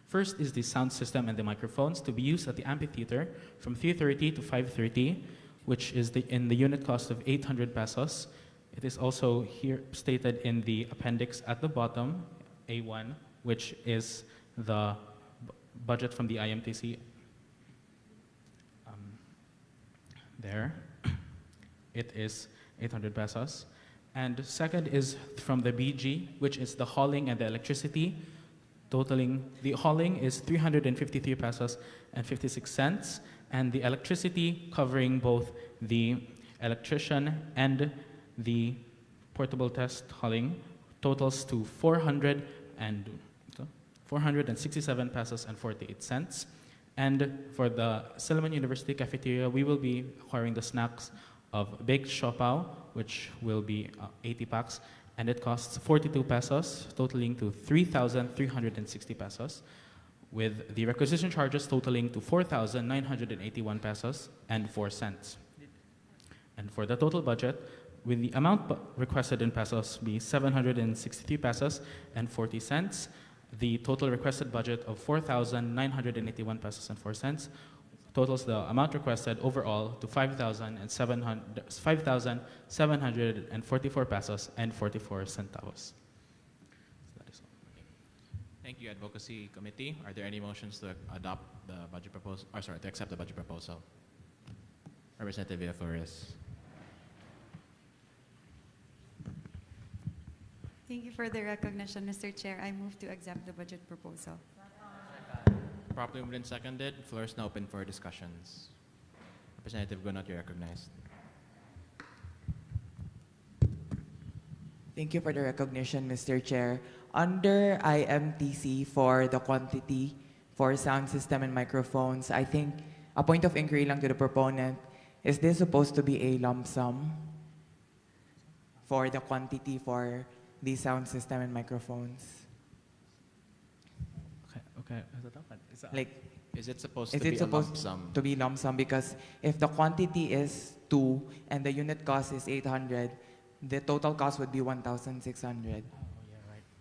First is the sound system and the microphones to be used at the amphitheater from 3:30 to 5:30, which is in the unit cost of 800 pesos. It is also here stated in the appendix at the bottom, A1, which is the budget from the IMTC. There, it is 800 pesos. And second is from the BG, which is the hauling and the electricity, totaling, the hauling is 353 pesos and 56 cents, and the electricity covering both the electrician and the portable test hauling totals to 467 pesos and 48 cents. And for the Silliman University cafeteria, we will be acquiring the snacks of baked siopao, which will be 80 packs, and it costs 42 pesos, totaling to 3,360 pesos, with the requisition charges totaling to 4,981 pesos and 4 cents. And for the total budget, with the amount requested in pesos be 763 pesos and 40 cents, the total requested budget of 4,981 pesos and 4 cents totals the amount requested overall to 5,744 pesos and 44 centavos. So that is all. Thank you, Advocacy Committee. Are there any motions to adopt the budget proposal, or sorry, to accept the budget proposal? Representative Villaflores. Thank you for the recognition, Mr. Chair. I move to accept the budget proposal. Properly moved and seconded. Floor is now open for discussions. Representative Gunot, you're recognized. Thank you for the recognition, Mr. Chair. Under IMTC for the quantity for sound system and microphones, I think a point of inquiry lang to the proponent, is this supposed to be a lump sum for the quantity for the sound system and microphones? Okay. Like, is it supposed is to it be supposed a lump sum? to be lump sum? Because if the quantity is 2 and the unit cost is 800, the total cost would be 1,600.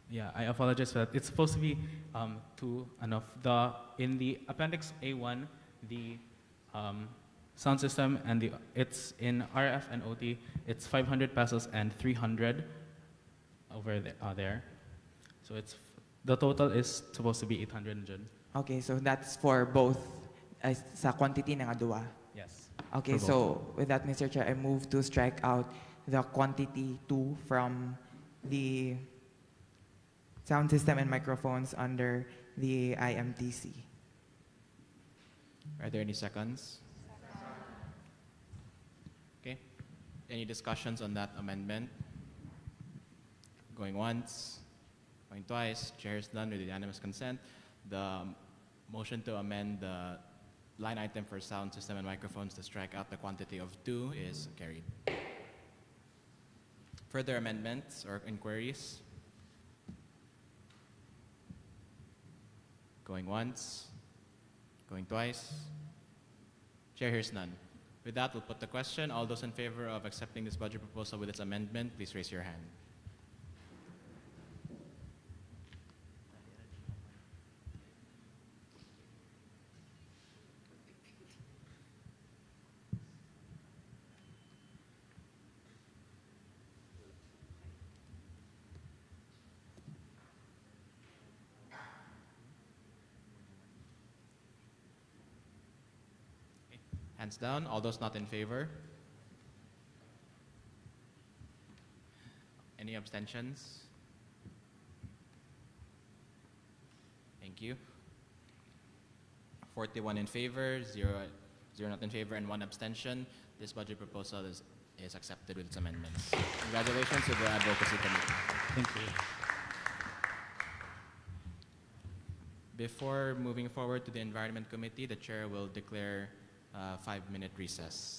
Yeah, I apologize for that. It's supposed to be two enough. In the Appendix A1, the sound system and it's in RF and OT. It's 500 pesos and 300 over there. So the total is supposed to be 800. Okay, so that's for both sa quantity ng adua. Yes. Okay, for so both. with that, Mr. Chair, I move to strike out the quantity 2 from the sound system and microphones under the IMTC. Are there any seconds? Okay. Any discussions on that amendment? Going once, going twice, chair is done with unanimous consent. The motion to amend the line item for sound system and microphones to strike out the quantity of 2 is carried. Further amendments or inquiries? Going once, going twice. Chair hears none. With that, we'll put the question. All those in favor of accepting this budget proposal with its amendment, please raise your hand. Hands down. All those not in favor? Any abstentions? Thank you. 41 in favor, 0 not in favor, and 1 abstention. This budget proposal is accepted with its amendments. Congratulations to the Advocacy Committee. Thank you. Before moving forward to the Environment Committee, the Chair will declare a 5-minute recess.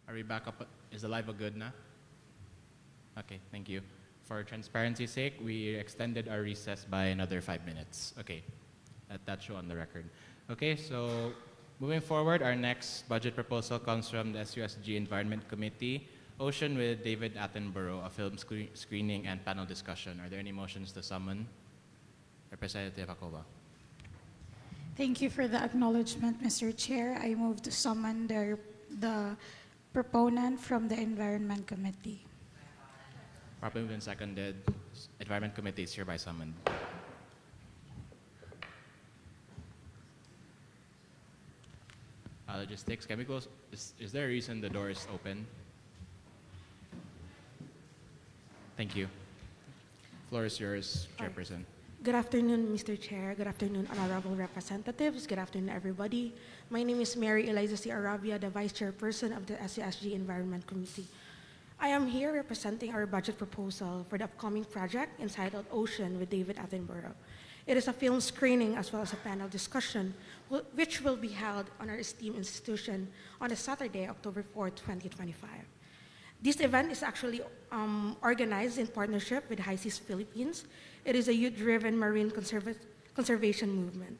Are we back up? Is the live good na? Okay, thank you. For transparency's sake, we extended our recess by another 5 minutes. Okay, let that show on the record. Okay, so moving forward, our next budget proposal comes from the SUSG Environment Committee, Ocean with David Attenborough, a film screening and panel discussion. Are there any motions to summon? Representative Acoba. Thank you for the acknowledgement, Mr. Chair. I move to summon the proponent from the Environment Committee. Properly moved and seconded. Environment Committee is hereby summoned. Logistics, can we go? Is there a reason the door is open? Thank you. Floor is yours, Chairperson. Good afternoon, Mr. Chair. Good afternoon, honorable representatives. Good afternoon, everybody. My name is Mary Eliza C. Arabia, the Vice Chairperson of the SUSG Environment Committee. I am here representing our budget proposal for the upcoming project entitled Ocean with David Attenborough. It is a film screening as well as a panel discussion, which will be held on our esteemed institution on a Saturday, October 4, 2025. This event is actually organized in partnership with High Seas Philippines. It is a youth-driven marine conservation movement.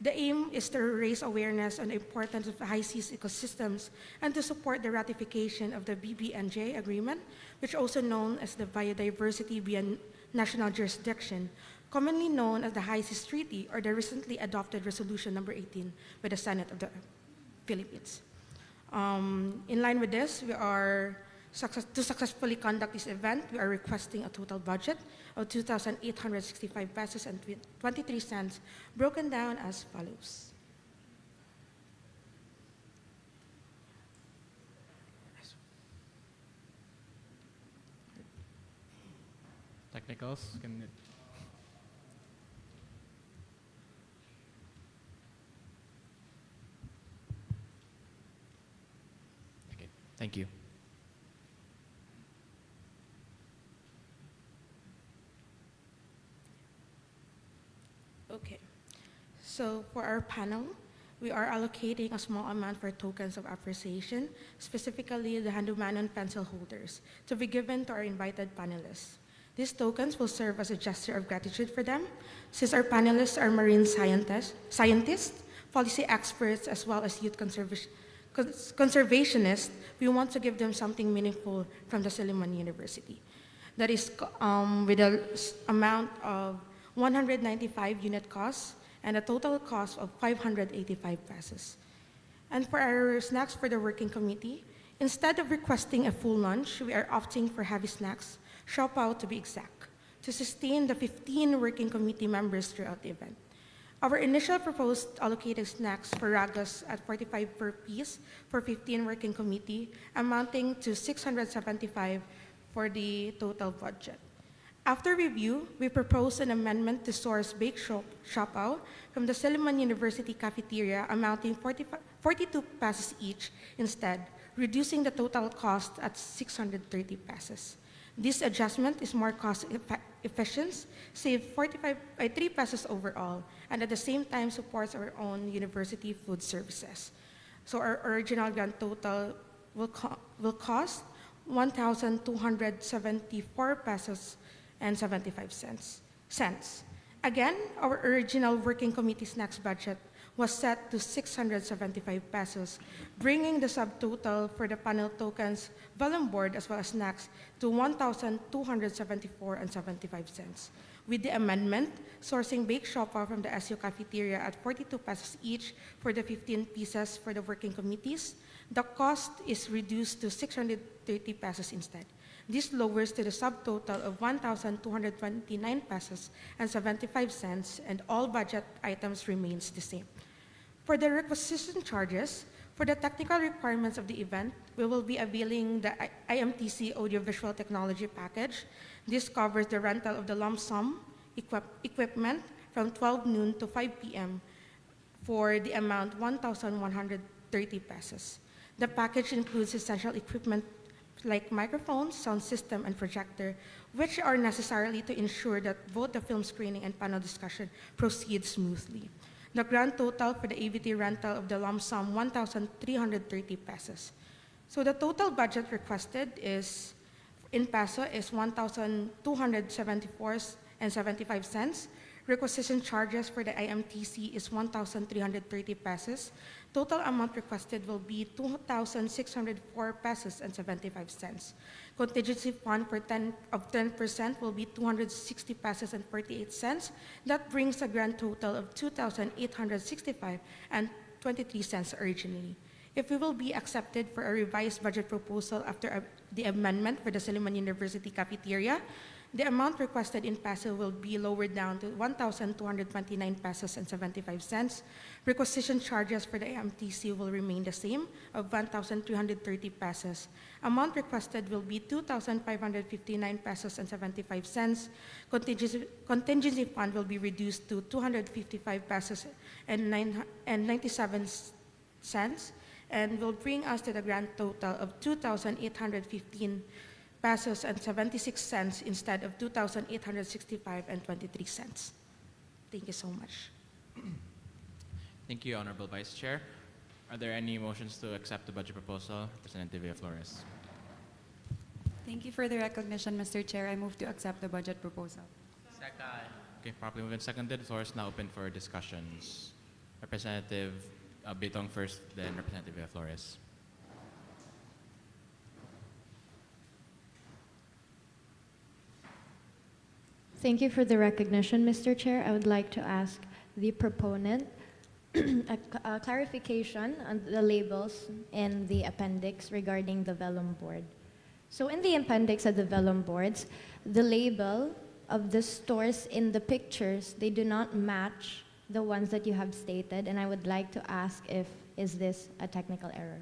The aim is to raise awareness on the importance of high seas ecosystems and to support the ratification of the BBNJ agreement, which is also known as the Biodiversity Beyond National Jurisdiction, commonly known as the High Seas Treaty or the recently adopted Resolution Number 18 by the Senate of the Philippines. In line with this, to successfully conduct this event, we are requesting a total budget of 2,865 pesos and 23 cents, broken down as follows. Technicals, can it? Okay, thank you. Okay, so for our panel, we are allocating a small amount for tokens of appreciation, specifically the Handumanon pencil holders, to be given to our invited panelists. These tokens will serve as a gesture of gratitude for them, since our panelists are marine scientists, policy experts, as well as youth conservationists. We want to give them something meaningful from the Silliman University. That is with an amount of 195 unit costs and a total cost of 585 pesos. And for our snacks for the working committee, instead of requesting a full lunch, we are opting for heavy snacks, shop out to be exact, to sustain the 15 working committee members throughout the event. Our initial proposed allocated snacks for Ragas at 45 per piece for 15 working committee, amounting to 675 for the total budget. After review, we proposed an amendment to source baked shop out from the Silliman University cafeteria amounting 42 pesos each instead, reducing the total cost at 630 pesos. This adjustment is more cost efficient, save 3 pesos overall, and at the same time supports our own university food services. So our original grand total will cost 1,274 pesos and 75 cents. Again, our original working committee snacks budget was set to 675 pesos, bringing the subtotal for the panel tokens, vellum board, as well as snacks to 1,274 and 75 cents. With the amendment, sourcing baked shoppa from the SU cafeteria at 42 pesos each for the 15 pieces for the working committees, the cost is reduced to 630 pesos instead. This lowers to the subtotal of 1,229 pesos and 75 cents, and all budget items remains the same. For the requisition charges, for the technical requirements of the event, we will be availing the IMTC audiovisual technology package. This covers the rental of the lump sum equipment from 12 noon to 5 p.m. for the amount 1,130 pesos. The package includes essential equipment like microphones, sound system, and projector, which are necessary to ensure that both the film screening and panel discussion proceed smoothly. The grand total for the AVT rental of the lump sum, 1,330 pesos. So the total budget requested is, in peso, is 1,274.75 cents. Requisition charges for the IMTC is 1,330 pesos. Total amount requested will be 2,604 pesos and 75 cents. Contingency fund of 10% will be 260 pesos and 48 cents. That brings a grand total of 2,865 and 23 cents originally. If we will be accepted for a revised budget proposal after the amendment for the Silliman University cafeteria, the amount requested in peso will be lowered down to 1,229 pesos and 75 cents. Requisition charges for the AMTC will remain the same of 1,330 pesos. Amount requested will be 2,559 pesos and 75 cents. Contingency fund will be reduced to 255 pesos and 97 cents, and will bring us to the grand total of 2,815 pesos and 76 cents instead of 2,865 and 23 cents. Thank you so much. Thank you, Honorable Vice Chair. Are there any motions to accept the budget proposal? Representative Villaflores. Thank you for the recognition, Mr. Chair. I move to accept the budget proposal. Second. Okay, properly moved and seconded. The floor is now open for discussions. Representative Bitong first, then Representative Villaflores. Thank you for the recognition, Mr. Chair. I would like to ask the proponent a clarification on the labels in the appendix regarding the vellum board. So in the appendix of the vellum boards, the label of the stores in the pictures, they do not match the ones that you have stated, and I would like to ask is this a technical error?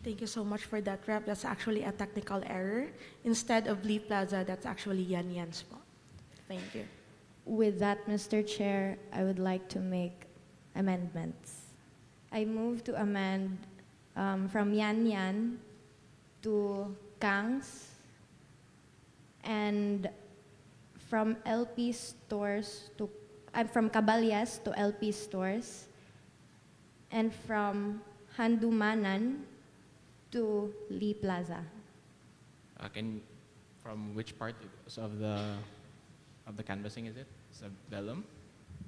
Thank you so much for that, Rep. That's actually a technical error. Instead of Lee Plaza, that's actually Yan Yan's fault. Thank you. With that, Mr. Chair, I would like to make amendments. I move to amend from Yan Yan to Kangs, and from LP stores to from Caballas to LP stores, and from Handumanan to Lee Plaza. From which part of the canvassing is it? It's a vellum?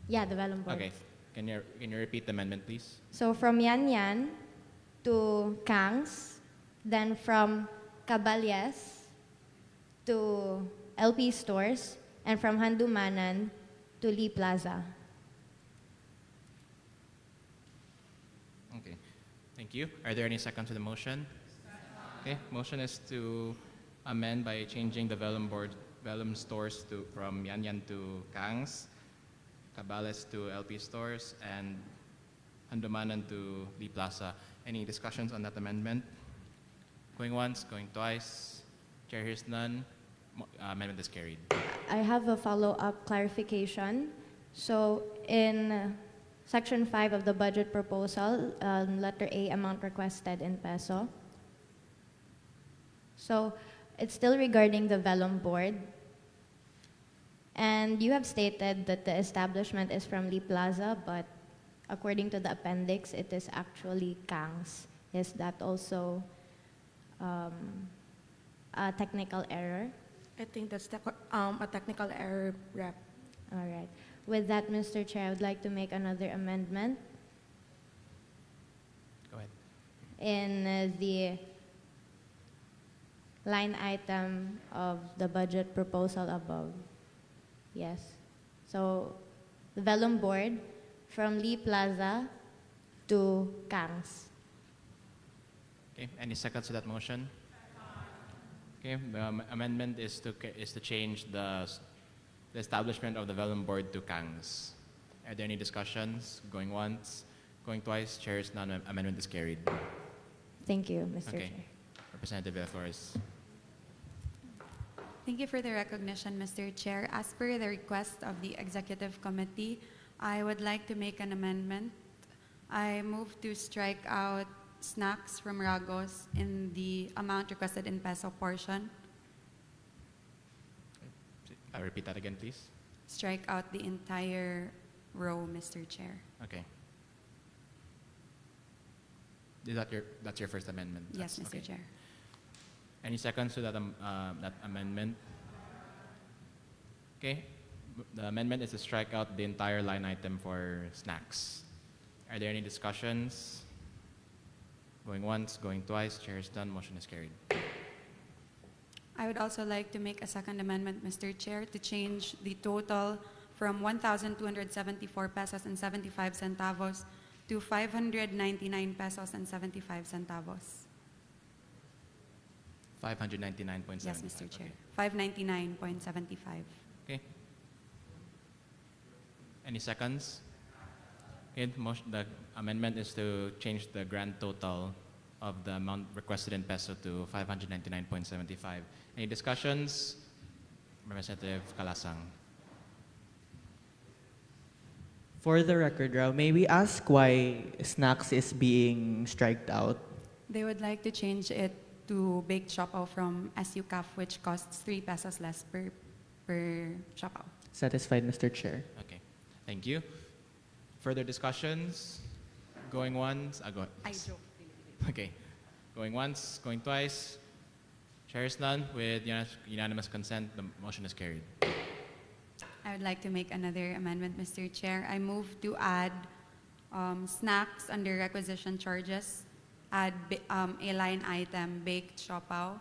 Yeah, the vellum board. Okay. Can you repeat the amendment, please? So from Yan Yan to Kangs, then from Caballas to LP stores, and from Handumanan to Lee Plaza. Okay. Thank you. Are there any seconds to the motion? Okay. Motion is to amend by changing the vellum stores from Yan Yan to Kangs, Cabales to LP stores, and Handumanan to Lee Plaza. Any discussions on that amendment? Going once, going twice. Chair hears none. Amendment is carried. I have a follow-up clarification. So in Section 5 of the budget proposal, letter A, amount requested in peso. So it's still regarding the vellum board. And you have stated that the establishment is from Lee Plaza, but according to the appendix, it is actually Kangs. Is that also a technical error? I think that's a technical error, Rep. All right. With that, Mr. Chair, I would like to make another amendment. Go ahead. In the line item of the budget proposal above. Yes. So the vellum board from Lee Plaza to Kangs. Okay. Any seconds to that motion? Okay. The amendment is to change the establishment of the vellum board to Kangs. Are there any discussions? Going once, going twice. Chairs none. Amendment is carried. Thank you, Mr. Okay. Chair. Representative Villaflores. Thank you for the recognition, Mr. Chair. As per the request of the Executive Committee, I would like to make an amendment. I move to strike out snacks from Ragos in the amount requested in peso portion. Repeat that again, please. Strike out the entire row, Mr. Chair. Okay. That's your first amendment? Yes, Mr. Chair. Any seconds to that, that amendment? Okay. The amendment is to strike out the entire line item for snacks. Are there any discussions? Going once, going twice, chair is done, motion is carried. I would also like to make a second amendment, Mr. Chair, to change the total from 1,274 pesos and 75 centavos to 599 pesos and 75 centavos. 599.75. Yes, Mr. Chair. 599.75. Okay. Any seconds? Okay, the amendment is to change the grand total of the amount requested in peso to 599.75. Any discussions? Representative Kalasang. For the record, Rao, may we ask why snacks is being striked out? They would like to change it to baked siopaw from SUCAF, which costs 3 pesos less per siopaw. Satisfied, Mr. Chair. Okay, thank you. Further discussions? Going once? Go. I joke. Okay, going once, going twice. Chair is none. With unanimous consent, the motion is carried. I would like to make another amendment, Mr. Chair. I move to add snacks under requisition charges, add a line item, baked siopaw.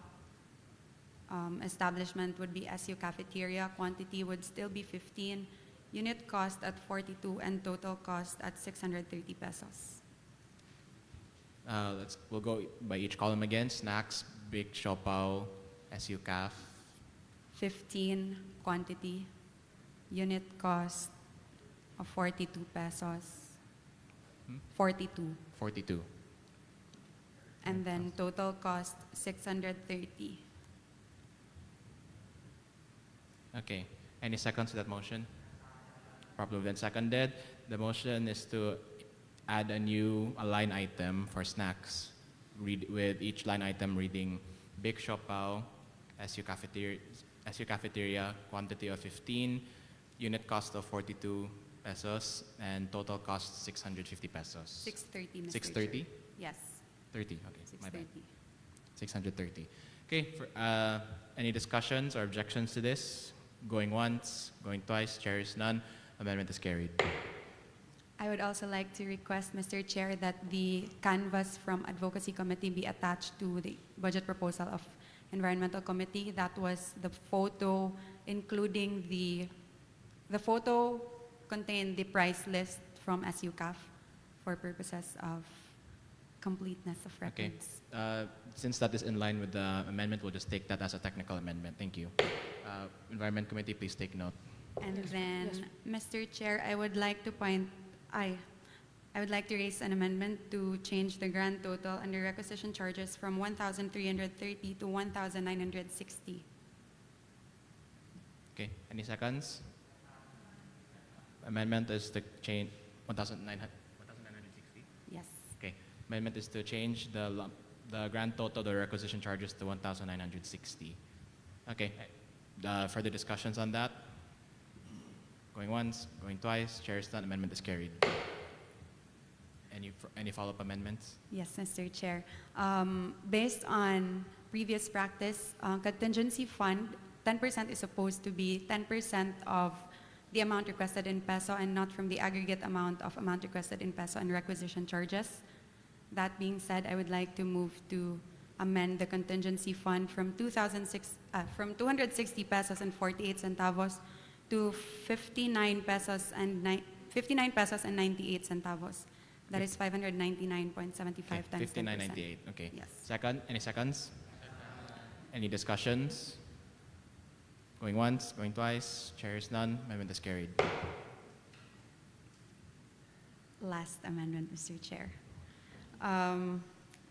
Establishment would be SU cafeteria. Quantity would still be 15. Unit cost at 42 and total cost at 630 pesos. We'll go by each column again. Snacks, baked siopaw, SU caf. 15 quantity. Unit cost of 42 pesos. 42. 42. And then total cost 630. Okay. Any seconds to that motion? Properly then seconded. The motion is to add a line item for snacks. With each line item reading baked siopaw, SU cafeteria, quantity of 15, unit cost of 42 pesos, and total cost 650 pesos. 630, Mr. 630? Chair. Yes. 30, okay, my bad. 630. 630. Okay, any discussions or objections to this? Going once, going twice, chair is none. Amendment is carried. I would also like to request, Mr. Chair, that the canvas from Advocacy Committee be attached to the budget proposal of Environmental Committee. That was the photo, including the photo contained the price list from SUCAF for purposes of completeness of records. Okay. Since that is in line with the amendment, we'll just take that as a technical amendment. Thank you. Environment Committee, please take note. And then, Mr. Chair, I would like to raise an amendment to change the grand total under requisition charges from 1,330 to 1,960. Okay, any seconds? Amendment is to change 1,960? Yes. Okay, amendment is to change the grand total of the requisition charges to 1,960. Okay, further discussions on that? Going once, going twice, chair is done, amendment is carried. Any follow-up amendments? Yes, Mr. Chair. Based on previous practice, contingency fund, 10% is supposed to be 10% of the amount requested in peso and not from the aggregate amount requested in peso and requisition charges. That being said, I would like to move to amend the contingency fund from 260 pesos and 48 centavos to 59 pesos and 98 centavos. That is 599.75 times 10%. 59.98. Okay. Yes. Second. Any seconds? Any discussions? Going once, going twice. Chair is none. Amendment is carried. Last amendment, Mr. Chair.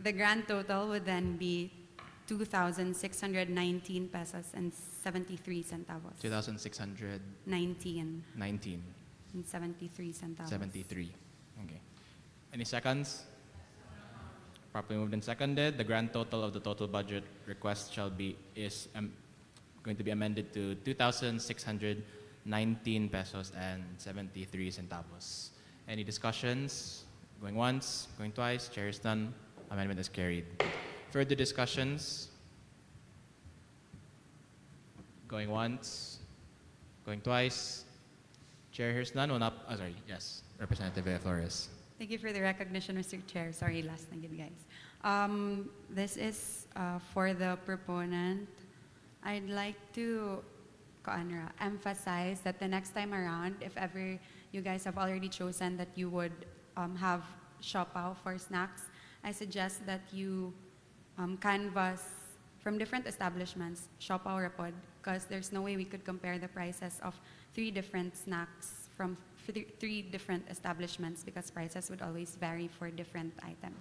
The grand total would then be 2,619 pesos and 73 centavos. 2,619 and 73 centavos. 73. Okay. Any seconds? Properly moved and seconded. The grand total of the total budget request is going to be amended to 2,619 pesos and 73 centavos. Any discussions? Going once, going twice, chair is done. Amendment is carried. Further discussions? Going once? Going twice? Chair hears none. Sorry, yes. Representative Bea Flores. Thank you for the recognition, Mr. Chair. Sorry, last na gid, guys. This is for the proponent. I'd like to emphasize that the next time around, if ever you guys have already chosen that you would have siopaw for snacks, I suggest that you canvass from different establishments, siopaw repod, because there's no way we could compare the prices of 3 different snacks from 3 different establishments because prices would always vary for different items.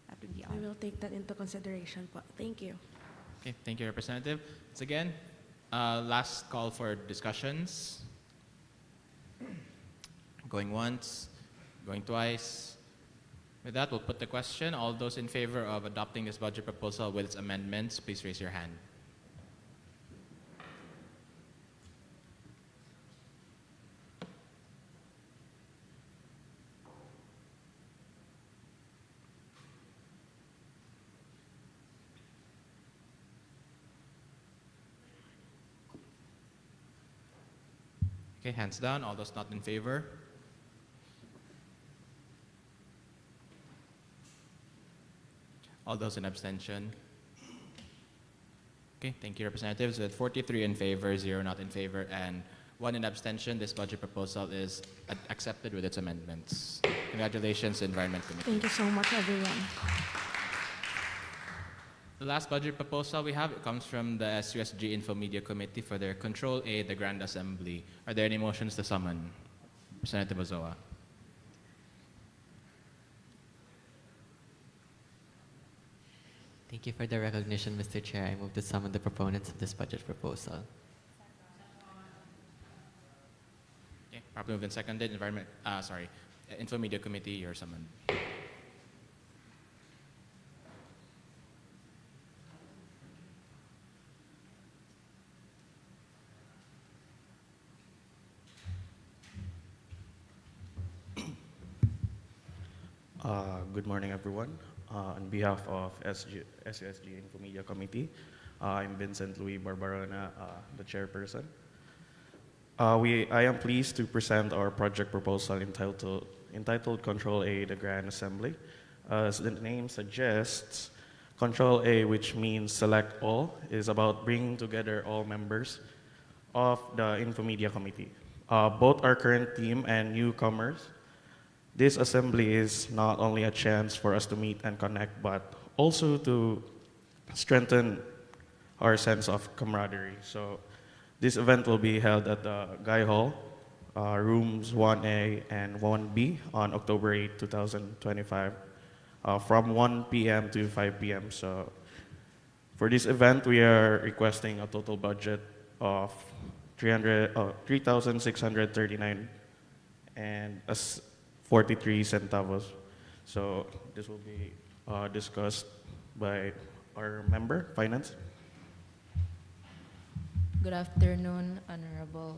That would be all. We will take that into consideration. Thank you. Okay, thank you, Representative. Once again, last call for discussions. Going once, going twice. With that, we'll put the question. All those in favor of adopting this budget proposal with its amendments, please raise your hand. Okay, hands down. All those not in favor? All those in abstention? Okay, thank you, Representatives. With 43 in favor, 0 not in favor, and 1 in abstention, this budget proposal is accepted with its amendments. Congratulations, Environment Committee. Thank you so much, everyone. The last budget proposal we have comes from the SUSG Infomedia Committee for their Control A, the Grand Assembly. Are there any motions to summon? Representative Ozoa. Thank you for the recognition, Mr. Chair. I move to summon the proponents of this budget proposal. Okay, properly moved and seconded. Infomedia Committee, you're summoned. Good morning, everyone. On behalf of SUSG Infomedia Committee, I'm Vincent Louis Barbarona, the chairperson. I am pleased to present our project proposal entitled Control A, the Grand Assembly. As the name suggests, Control A, which means select all, is about bringing together all members of the Infomedia Committee, both our current team and newcomers. This assembly is not only a chance for us to meet and connect, but also to strengthen our sense of camaraderie. So this event will be held at the Guy Hall, rooms 1A and 1B on October 8, 2025, from 1 p.m. to 5 p.m. So for this event, we are requesting a total budget of 3,639 and 43 centavos. So this will be discussed by our member, Finance. Good afternoon, Honorable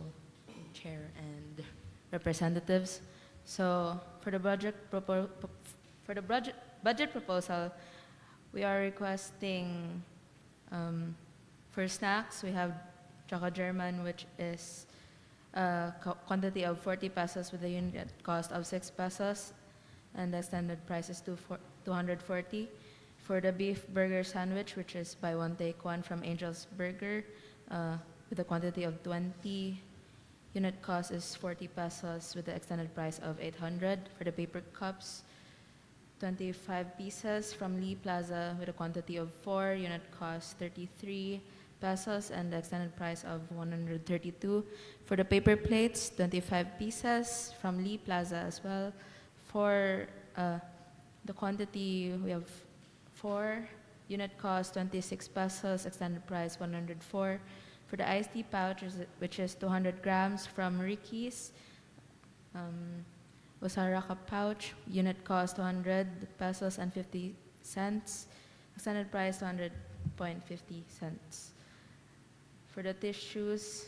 Chair and Representatives. So for the budget proposal, we are requesting for snacks, we have Choco German, which is quantity of 40 pesos with a unit cost of 6 pesos, and the standard price is 240. For the beef burger sandwich, which is buy one take one from Angel's Burger, with a quantity of 20, unit cost is 40 pesos with the extended price of 800. For the paper cups, 25 pieces from Lee Plaza with a quantity of 4, unit cost 33 pesos and the extended price of 132. For the paper plates, 25 pieces from Lee Plaza as well. For the quantity, we have 4, unit cost 26 pesos, extended price 104. For the iced tea pouch, which is 200 grams from Ricky's, Osaraka pouch, unit cost 200 pesos and 50 cents, extended price 200.50 cents. For the tissues,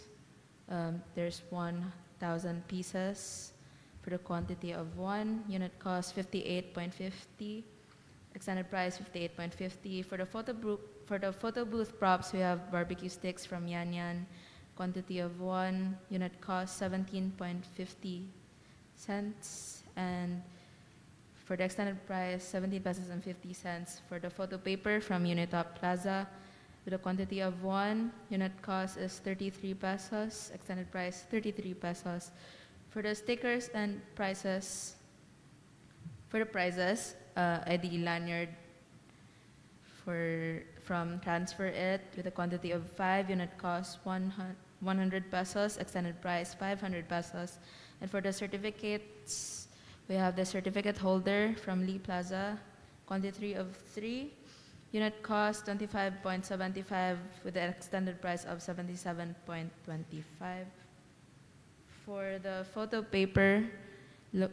there's 1,000 pieces for the quantity of 1. Unit cost 58.50. extended price 58.50. For the photo booth props, we have barbecue sticks from Yan Yan, quantity of 1, unit cost 17.50 cents, and for the extended price 17 pesos and 50 cents. For the photo paper from Unitop Plaza, with a quantity of 1, unit cost is 33 pesos, extended price 33 pesos. For the stickers and prices, for the prizes, ID lanyard from Transfer It with a quantity of 5, unit cost 100 pesos, extended price 500 pesos. And for the certificates, we have the certificate holder from Lee Plaza, quantity of 3, unit cost 25.75 with the extended price of 77.25. For the photo paper, we're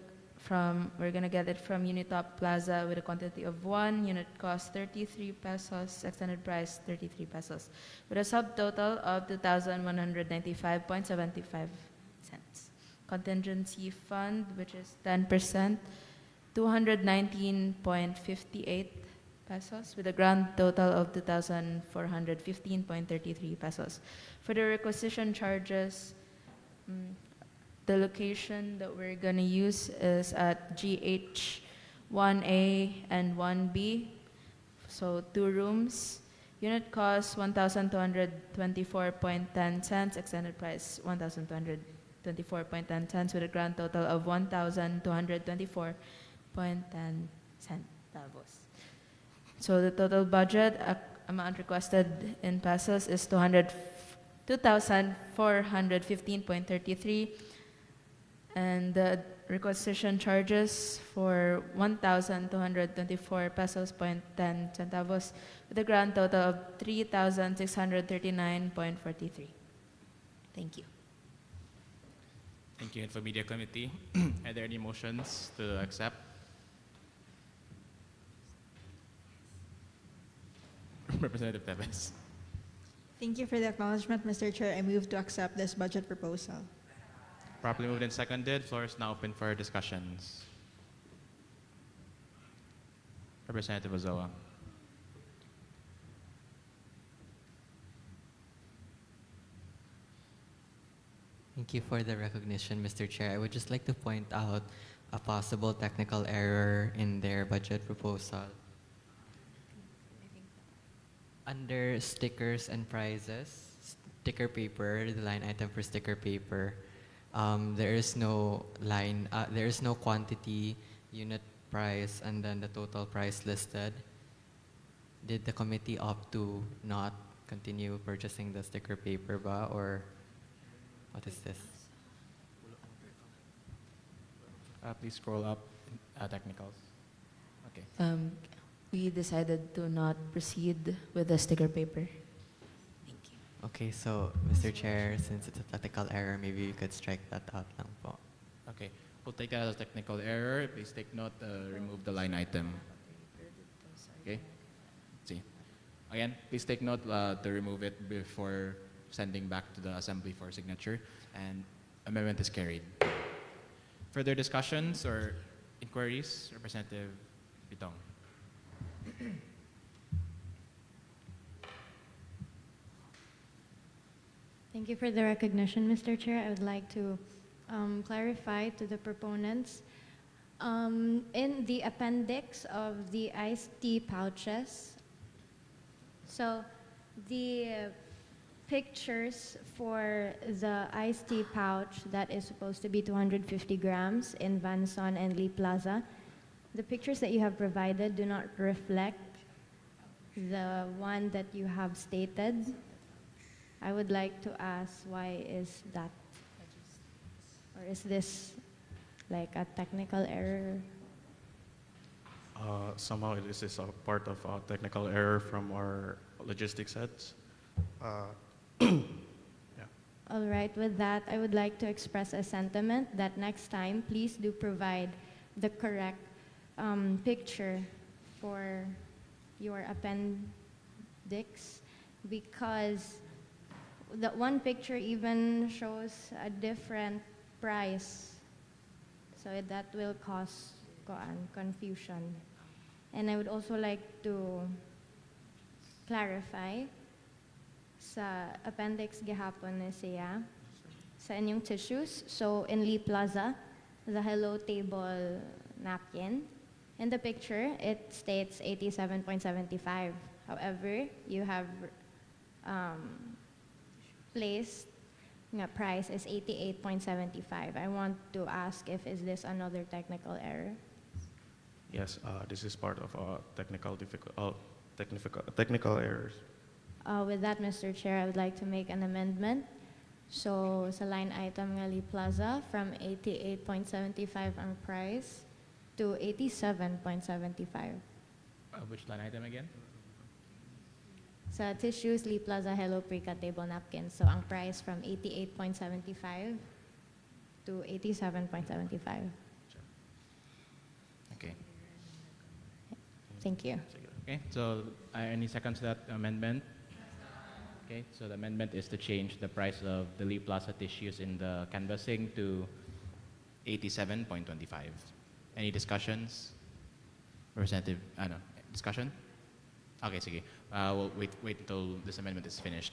gonna get it from Unitop Plaza with a quantity of 1, unit cost 33 pesos, extended price 33 pesos, with a subtotal of 2,195.75 cents. Contingency fund, which is 10%, 219.58 pesos, with a grand total of 2,415.33 pesos. For the requisition charges, the location that we're gonna use is at GH 1A and 1B, so 2 rooms. Unit cost 1,224.10 cents, extended price 1,224.10 cents, with a grand total of 1,224.10 centavos. So the total budget amount requested in pesos is 2,415.33, and the requisition charges for 1,224 pesos point 10 centavos, with a grand total of 3,639.43. Thank you. Thank you, Infomedia Committee. Are there any motions to accept? Representative Tevez. Thank you for the acknowledgement, Mr. Chair. I move to accept this budget proposal. Properly moved and seconded. Floor is now open for discussions. Representative Ozawa. Thank you for the recognition, Mr. Chair. I would just like to point out a possible technical error in their budget proposal. Under stickers and prizes, sticker paper, the line item for sticker paper, there is no line, there is no quantity, unit price, and then the total price listed. Did the committee opt to not continue purchasing the sticker paper ba, or what is this? Please scroll up, technicals. Okay. We decided to not proceed with the sticker paper. Thank you. Okay, so Mr. Chair, since it's a technical error, maybe you could strike that out lang po. Okay, we'll take that as a technical error. Please take note, remove the line item. Okay? See. Again, please take note to remove it before sending back to the assembly for signature, and amendment is carried. Further discussions or inquiries? Representative Bitong. Thank you for the recognition, Mr. Chair. I would like to clarify to the proponents. In the appendix of the iced tea pouches, so the pictures for the iced tea pouch that is supposed to be 250 grams in Vanson and Lee Plaza, the pictures that you have provided do not reflect the one that you have stated. I would like to ask, why is that? Or is this like a technical error? Somehow this is a part of a technical error from our logistics heads. Yeah. All right, with that, I would like to express a sentiment that next time, please do provide the correct picture for your appendix, because the one picture even shows a different price, so that will cause confusion. And I would also like to clarify sa appendix gihapon ni siya sa inyong tissues. So in Lee Plaza, the Hello Table napkin, in the picture, it states 87.75. However, you have placed the price is 88.75. I want to ask if is this another technical error? Yes, this is part of technical errors. With that, Mr. Chair, I would like to make an amendment. So sa line item nga Lee Plaza, from 88.75 ang price to 87.75. Which line item again? Sa tissues, Lee Plaza Hello Prica table napkins. So ang price from 88.75 to 87.75. Okay. Thank you. Okay, so any seconds to that amendment? Okay, so the amendment is to change the price of the Lee Plaza tissues in the canvassing to 87.25. Any discussions? Representative, discussion? Okay, sige. We'll wait until this amendment is finished.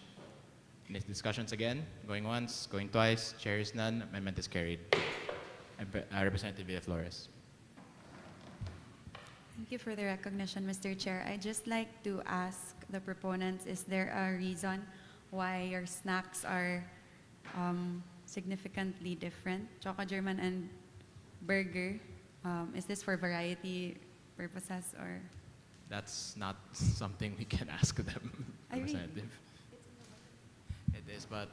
Any discussions again? Going once, going twice, chair is none, amendment is carried. Representative Villaflores. Thank you for the recognition, Mr. Chair. I'd just like to ask the proponents, is there a reason why your snacks are significantly different? Choco German and burger. Is this for variety purposes or? That's not something we can ask them, Representative. It is, but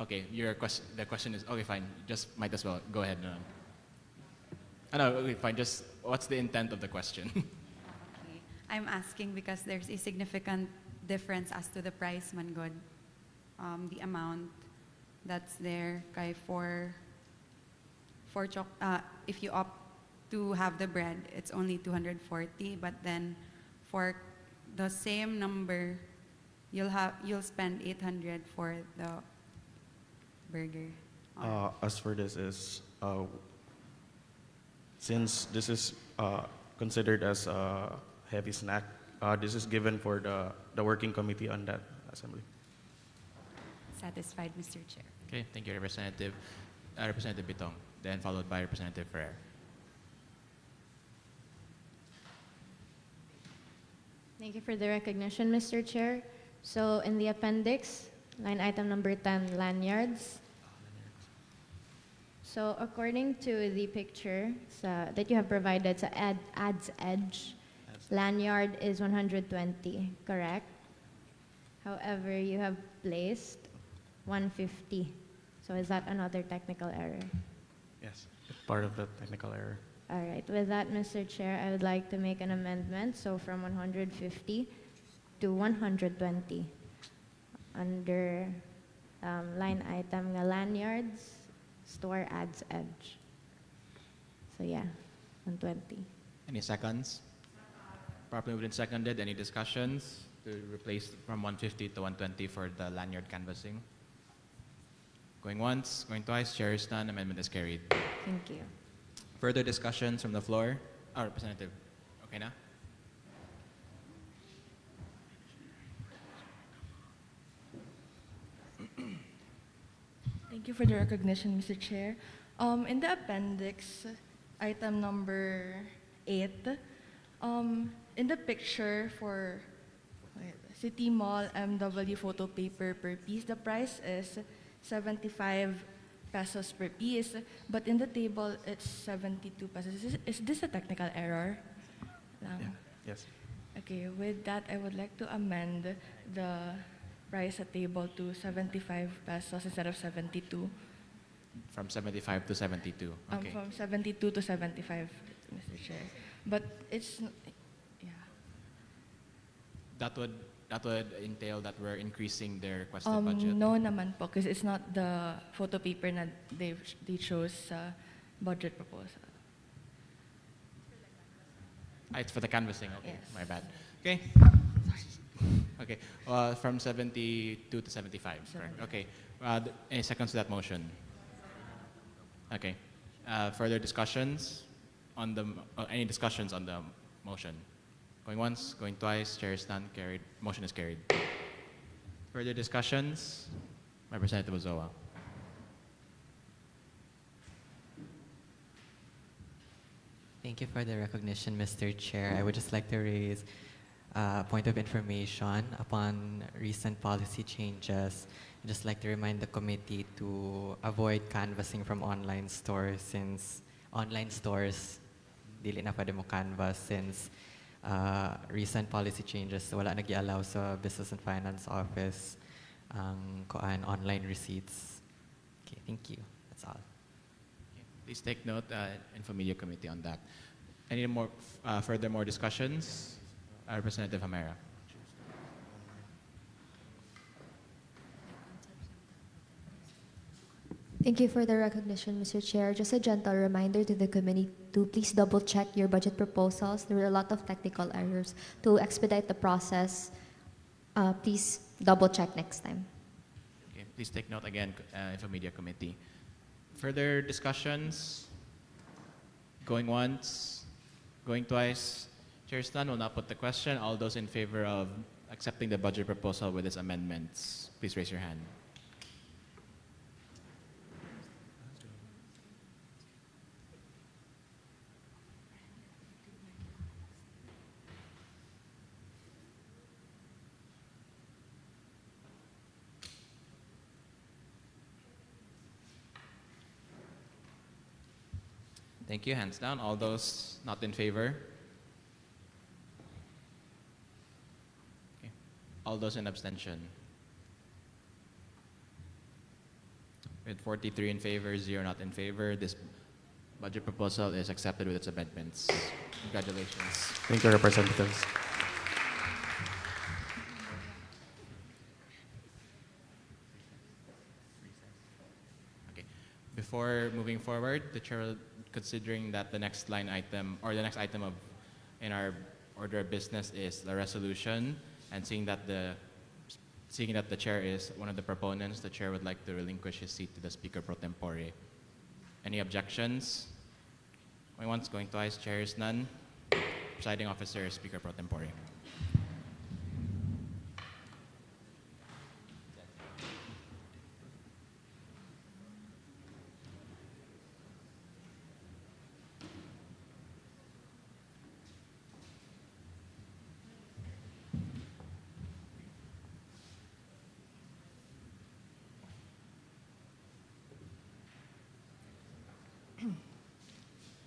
okay. The question is okay. Fine. Just might as well go ahead. No, okay, fine. Just what's the intent of the question? Okay. I'm asking because there's a significant difference as to the price, man good. The amount that's there, kay if you opt to have the bread, it's only 240. But then, for the same number, you'll spend 800 for the burger. As for this is, since this is considered as a heavy snack, this is given for the working committee on that assembly. Satisfied, Mr. Chair. Okay, thank you, Representative. Representative Bitong, then followed by Representative Ferrer. Thank you for the recognition, Mr. Chair. So in the appendix, line item number 10, lanyards. So according to the picture that you have provided sa ad's edge, lanyard is 120, correct? However, you have placed 150. So is that another technical error? Yes, part of the technical error. All right. With that, Mr. Chair, I would like to make an amendment. So from 150 to 120 under line item nga lanyards, store adds edge. So yeah, 120. Any seconds? Properly moved and seconded. Any discussions to replace from 150 to 120 for the lanyard canvassing? Going once, going twice, chair is none, amendment is carried. Thank you. Further discussions from the floor? Representative, okay na? Thank you for the recognition, Mr. Chair. In the appendix, item number 8, in the picture for City Mall MW photo paper per piece, the price is 75 pesos per piece, but in the table it's 72 pesos. Is this a technical error? Yeah. Yes. Okay, with that, I would like to amend the price at table to 75 pesos instead of 72. From 75 to 72. Okay. From 72 to 75, Mr. Chair. But it's, yeah. That would entail that we're increasing their requested budget? No naman po, because it's not the photo paper na they chose sa budget proposal. It's for the canvassing, okay, Yes. my bad. Okay. Okay, from 72 to 75, correct? Okay, any seconds to that motion? Okay, further discussions on the, any discussions on the motion? Going once, going twice, chair is none, carried. Motion is carried. Further discussions? Representative Ozoa. Thank you for the recognition, Mr. Chair. I would just like to raise a point of information upon recent policy changes. I'd just like to remind the committee to avoid canvassing from online stores since online stores dili na pwede mo canvas since recent policy changes wala nag-allow sa Business and Finance Office ang online receipts. Okay, thank you. That's all. Please take note, Infomedia Committee on that. Any more further discussions? Representative Hamera. Thank you for the recognition, Mr. Chair. Just a gentle reminder to the committee to please double check your budget proposals. There were a lot of technical errors. To expedite the process, please double check next time. Okay, please take note again, Infomedia Committee. Further discussions? Going once, going twice. Chair Stan will now put the question. All those in favor of accepting the budget proposal with its amendments, please raise your hand. Thank you. Hands down. All those not in favor? Okay. All those in abstention? With 43 in favor, 0 not in favor, this budget proposal is accepted with its amendments. Congratulations. Thank you, representatives. Okay. Before moving forward, the chair will, considering that the next line item or the next item in our order of business is the resolution, and seeing that the chair is one of the proponents, the chair would like to relinquish his seat to the speaker pro tempore. Any objections? Going once, going twice, chair is none. Presiding officer, speaker pro tempore.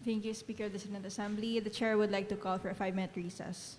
Thank you, Speaker of the Senate Assembly. The Chair would like to call for a 5-minute recess.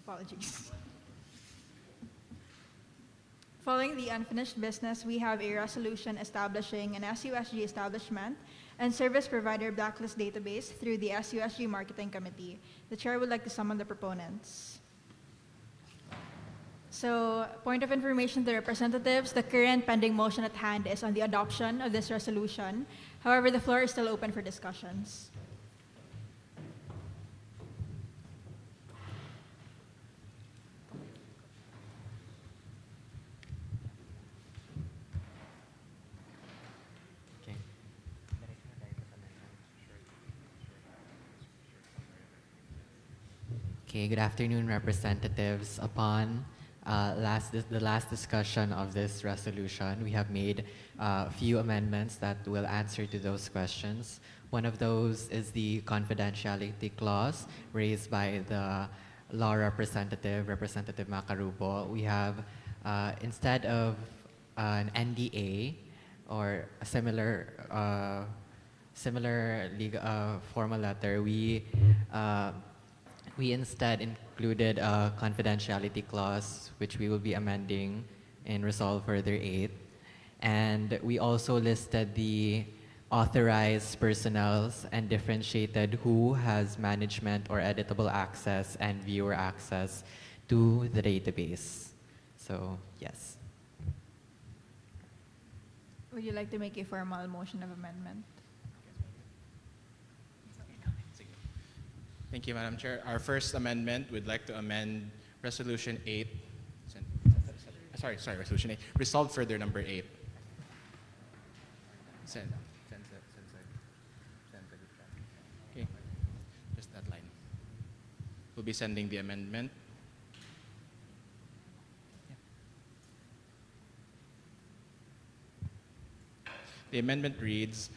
Apologies. Following the unfinished business, we have a resolution establishing an SUSG establishment and service provider blacklist database through the SUSG Marketing Committee. The chair would like to summon the proponents. So, point of information to the representatives, the current pending motion at hand is on the adoption of this resolution. However, the floor is still open for discussions. Okay, good afternoon, representatives. Upon the last discussion of this resolution, we have made a few amendments that will answer to those questions. One of those is the confidentiality clause raised by the law representative, Representative Macarubo. We have, instead of an NDA or a similar legal, formal letter, we instead included a confidentiality clause, which we will be amending in Resolve Further 8. And we also listed the authorized personnels and differentiated who has management or editable access and viewer access to the database. So, yes. Would you like to make a formal motion of amendment? Thank you, Madam Chair. Our first amendment, we'd like to amend Resolution 8. Resolution 8. Resolved further number 8. Okay, just that line. We'll be sending the amendment. The amendment reads,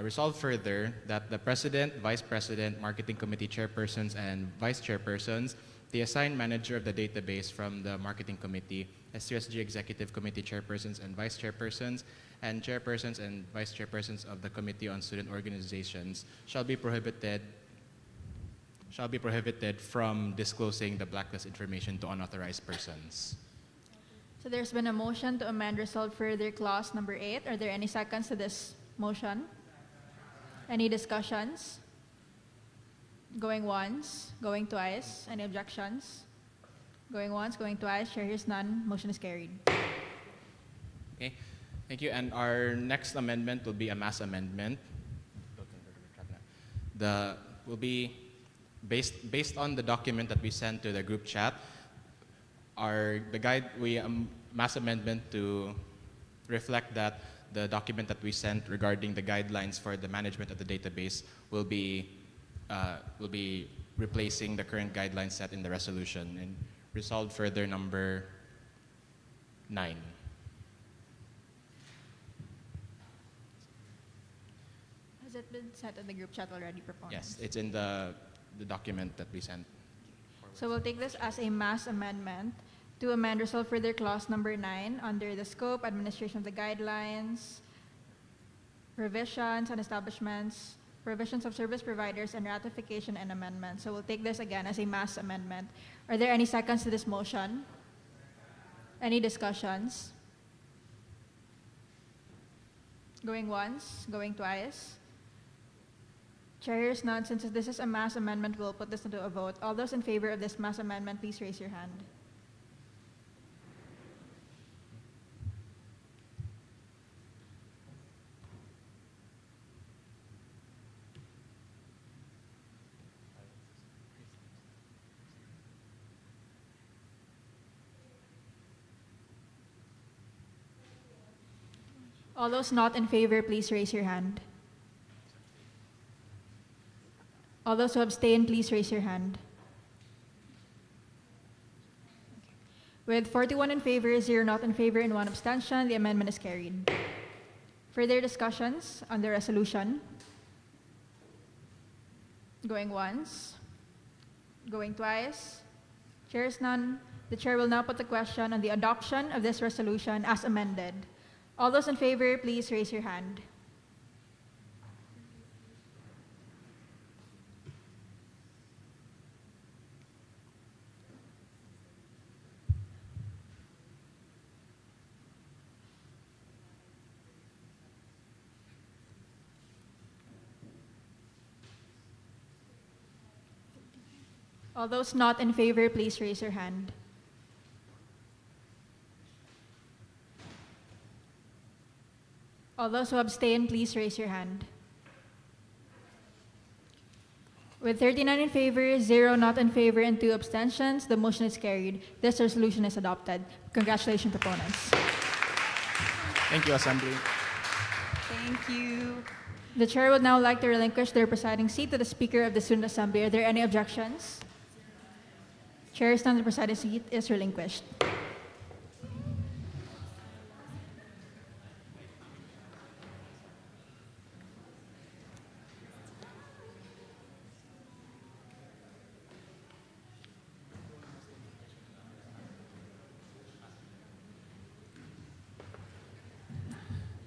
resolve further that the President, Vice President, Marketing Committee Chairpersons, and Vice Chairpersons, the assigned manager of the database from the Marketing Committee, SUSG Executive Committee Chairpersons and Vice Chairpersons, and Chairpersons and Vice Chairpersons of the Committee on Student Organizations shall be prohibited from disclosing the blacklist information to unauthorized persons. So there's been a motion to amend Resolve Further Clause number 8. Are there any seconds to this motion? Any discussions? Going once, going twice. Any objections? Going once, going twice. Chair hears none. Motion is carried. Okay, thank you. And our next amendment will be a mass amendment. Will be based on the document that we sent to the group chat. Mass amendment to reflect that the document that we sent regarding the guidelines for the management of the database will be replacing the current guidelines set in the resolution, and resolved further number 9. Has it been sent in the group chat already, proponents? Yes, it's in the document that we sent. So we'll take this as a mass amendment to amend Resolve Further Clause number 9 under the scope, administration of the guidelines, revisions and establishments, provisions of service providers, and ratification and amendment. So we'll take this again as a mass amendment. Are there any seconds to this motion? Any discussions? Going once, going twice. Chair hears none. Since this is a mass amendment, we'll put this into a vote. All those in favor of this mass amendment, please raise your hand. All those not in favor, please raise your hand. All those who abstain, please raise your hand. With 41 in favor, 0 not in favor, and 1 abstention, the amendment is carried. Further discussions on the resolution? Going once, going twice. Chair is none. The chair will now put the question on the adoption of this resolution as amended. All those in favor, please raise your hand. All those not in favor, please raise your hand. All those who abstain, please raise your hand. With 39 in favor, 0 not in favor, and 2 abstentions, the motion is carried. This resolution is adopted. Congratulations, proponents. Thank you, Assembly. Thank you. The chair would now like to relinquish their presiding seat to the Speaker of the Student Assembly. Are there any objections? Chair stands the presiding seat is relinquished.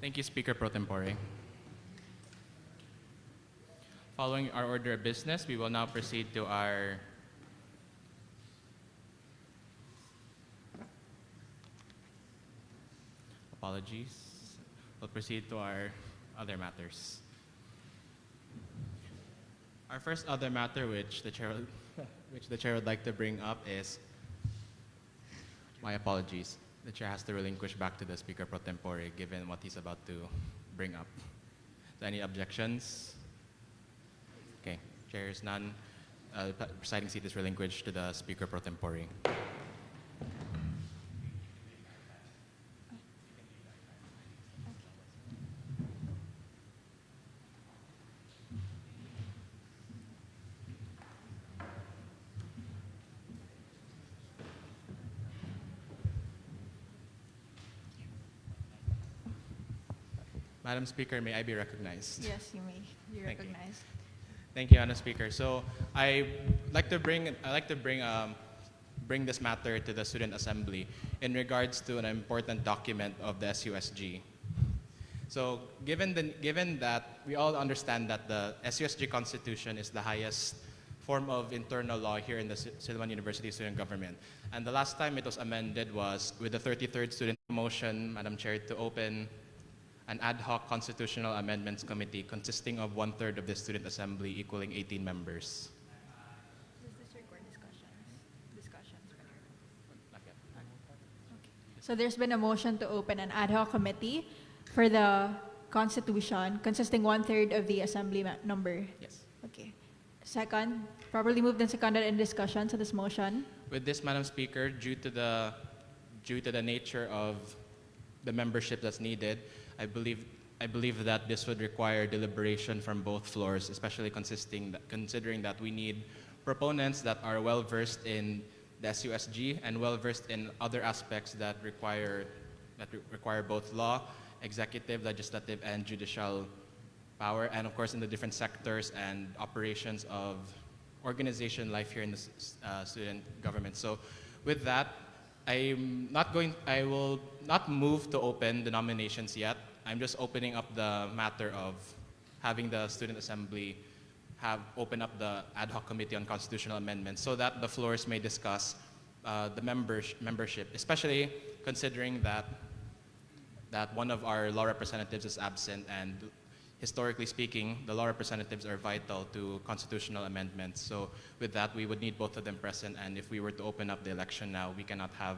Thank you, Speaker Pro Tempore. Following our order of business, we will now proceed to our apologies. We'll proceed to our other matters. Our first other matter, which the chair would like to bring up, is my apologies. The chair has to relinquish back to the Speaker Pro Tempore, given what he's about to bring up. So any objections? Okay, chair is none. Presiding seat is relinquished to the Speaker Pro Tempore. Madam Speaker, may I be recognized? Yes, you may. You're Thank you. recognized. Thank you, Madam Speaker. So I like to bring this matter to the Student Assembly in regards to an important document of the SUSG. So given that we all understand that the SUSG Constitution is the highest form of internal law here in the Silliman University Student Government, and the last time it was amended was with the 33rd Student Motion, Madam Chair, to open an ad hoc constitutional amendments committee consisting of 1/3 of the Student Assembly, equaling 18 members. Does this record discussions? So there's been a motion to open an ad hoc committee for the Constitution consisting 1/3 of the Assembly number. Yes. Okay. Second, properly moved and seconded in discussion to this motion. With this, Madam Speaker, due to the nature of the membership that's needed, I believe that this would require deliberation from both floors, especially considering that we need proponents that are well versed in the SUSG and well versed in other aspects that require both law, executive, legislative, and judicial power, and of course in the different sectors and operations of organization life here in the student government. So with that, I will not move to open the nominations yet. I'm just opening up the matter of having the Student Assembly open up the ad hoc committee on constitutional amendments so that the floors may discuss the membership, especially considering that one of our law representatives is absent, and historically speaking, the law representatives are vital to constitutional amendments. So with that, we would need both of them present, and if we were to open up the election now, we cannot have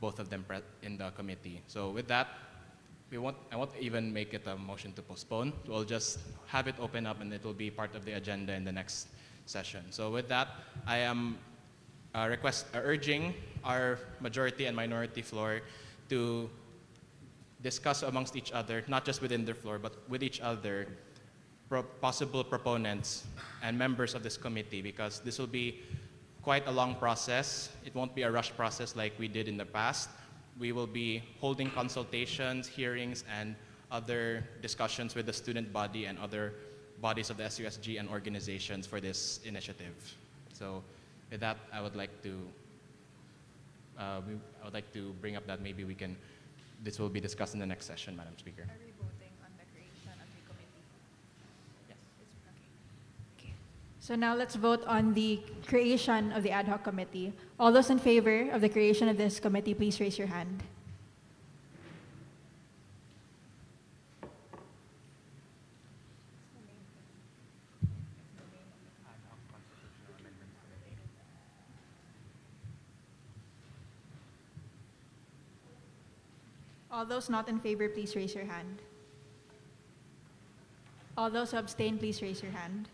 both of them in the committee. So with that, I won't even make it a motion to postpone. We'll just have it open up, and it will be part of the agenda in the next session. So with that, I am urging our majority and minority floor to discuss amongst each other, not just within their floor, but with each other, possible proponents and members of this committee, because this will be quite a long process. It won't be a rush process like we did in the past. We will be holding consultations, hearings, and other discussions with the student body and other bodies of the SUSG and organizations for this initiative. So with that, I would like to bring up that maybe this will be discussed in the next session, Madam Speaker. Are we voting on the creation of the committee? Yes. Okay. So now let's vote on the creation of the ad hoc committee. All those in favor of the creation of this committee, please raise your hand. All those not in favor, please raise your hand. All those who abstain, please raise your hand.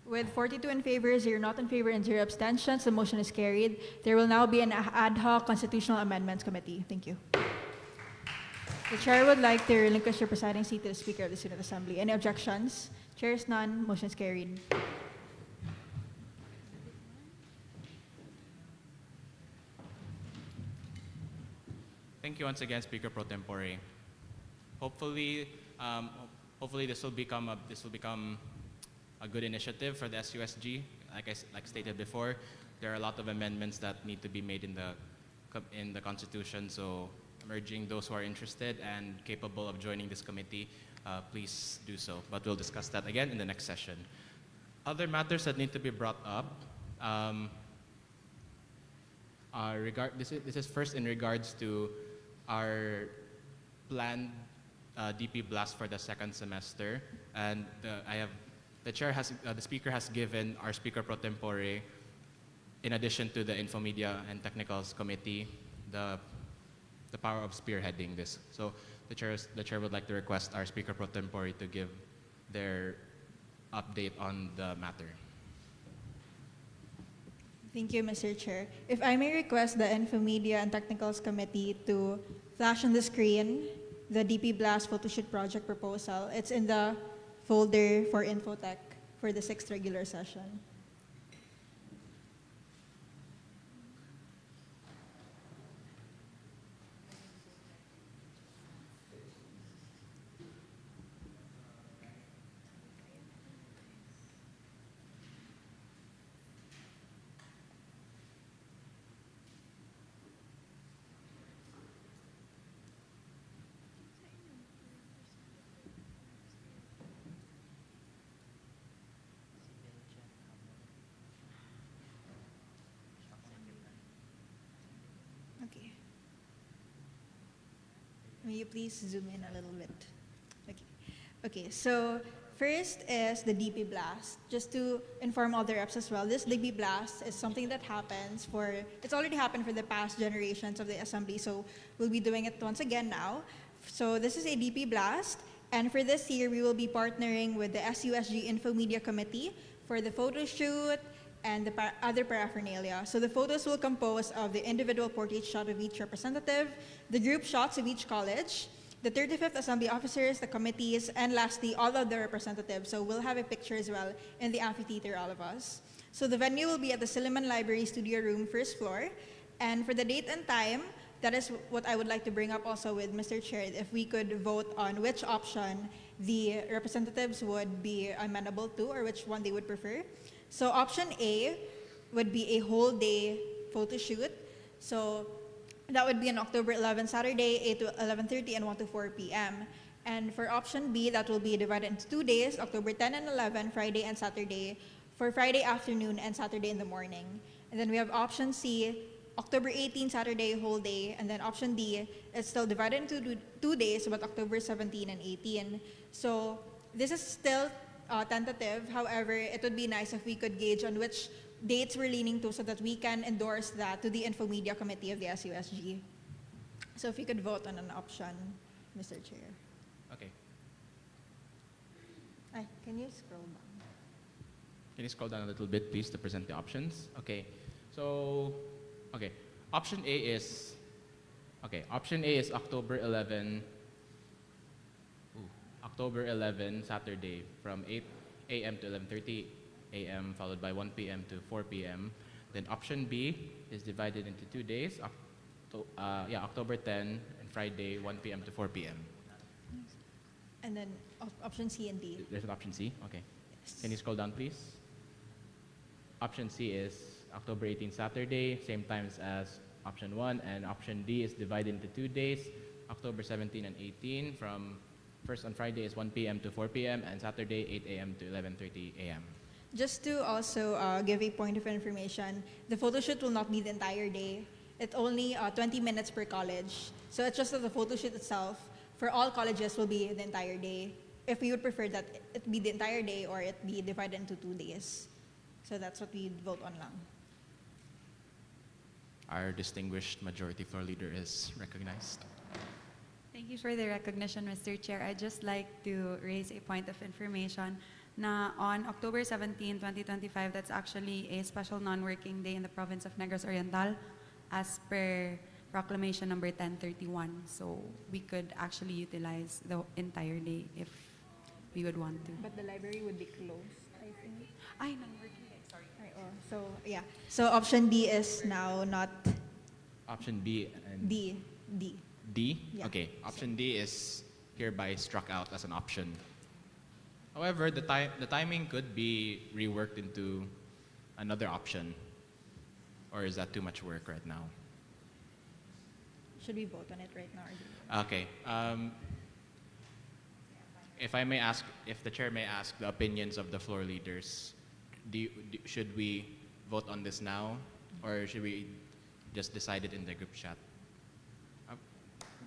With 42 in favor, 0 not in favor, and 0 abstentions, the motion is carried. There will now be an ad hoc constitutional amendments committee. Thank you. The chair would like to relinquish the presiding seat to the Speaker of the Student Assembly. Any objections? Chair is none. Motion is carried. Thank you once again, Speaker Pro Tempore. Hopefully, hopefully this will become a good initiative for the SUSG. Like stated before, there are a lot of amendments that need to be made in the Constitution. So I'm urging those who are interested and capable of joining this committee, please do so. But we'll discuss that again in the next session. Other matters that need to be brought up. This is first in regards to our planned DP blast for the second semester, and the speaker has given our Speaker Pro Tempore, in addition to the Infomedia and Technicals Committee, the power of spearheading this. So the chair would like to request our Speaker Pro Tempore to give their update on the matter. Thank you, Mr. Chair. If I may request the Infomedia and Technicals Committee to flash on the screen the DP Blast Photoshoot project proposal. It's in the folder for Infotech for the 6th regular session. Okay. May you please zoom in a little bit? Okay, so first is the DP Blast. Just to inform all the reps as well, this DP Blast is something that happens it's already happened for the past generations of the assembly, so we'll be doing it once again now. So this is a DP Blast, and for this year, we will be partnering with the SUSG Infomedia Committee for the photo shoot and the other paraphernalia. So the photos will compose of the individual portrait shot of each representative, the group shots of each college, the 35th Assembly officers, the committees, and lastly, all of the representatives. So we'll have a picture as well in the amphitheater, all of us. So the venue will be at the Silliman Library Studio Room, 1st floor. And for the date and time, that is what I would like to bring up also with Mr. Chair, if we could vote on which option the representatives would be amenable to or which one they would prefer. So option A would be a whole day photo shoot. So that would be on October 11, Saturday, 8 to 11:30 and 1 to 4 p.m. And for option B, that will be divided into 2 days, October 10 and 11, Friday and Saturday, for Friday afternoon and Saturday in the morning. And then we have option C, October 18, Saturday, whole day. And then option D, it's still divided into 2 days, but October 17 and 18. So this is still tentative. However, it would be nice if we could gauge on which dates we're leaning to so that we can endorse that to the Infomedia Committee of the SUSG. So if you could vote on an option, Mr. Chair. Okay. Can you scroll down? Can you scroll down a little bit, please, to present the options? Okay. So, option A is October 11. October 11, Saturday, from 8 a.m. to 11:30 a.m., followed by 1 p.m. to 4 p.m. Then option B is divided into 2 days, October 10 and Friday, 1 p.m. to 4 p.m. And then option C and D. There's an option C? Okay. Yes. Can you scroll down, please? Option C is October 18, Saturday, same times as option 1, and option D is divided into 2 days, October 17 and 18, from first on Friday is 1 p.m. to 4 p.m. and Saturday 8 a.m. to 11:30 a.m. Just to also give a point of information, the photo shoot will not be the entire day. It's only 20 minutes per college. So it's just that the photo shoot itself for all colleges will be the entire day. If we would prefer that it be the entire day or it be divided into 2 days. So that's what we vote on lang. Our distinguished majority floor leader is recognized. Thank you for the recognition, Mr. Chair. I'd just like to raise a point of information na on October 17, 2025, that's actually a special non-working day in the province of Negros Oriental as per Proclamation number 1031. So we could actually utilize the entire day if we would want to. But the library would be closed, I think. Ay, non-working day, sorry. Ay, oh. So, yeah. So option D is now not Option B and D. D. D? Yeah. Okay, option D is hereby struck out as an option. However, the timing could be reworked into another option. Or is that too much work right now? Should we vote on it right now? Or do we- Okay. If I may ask, if the chair may ask the opinions of the floor leaders, should we vote on this now, or should we just decide it in the group chat?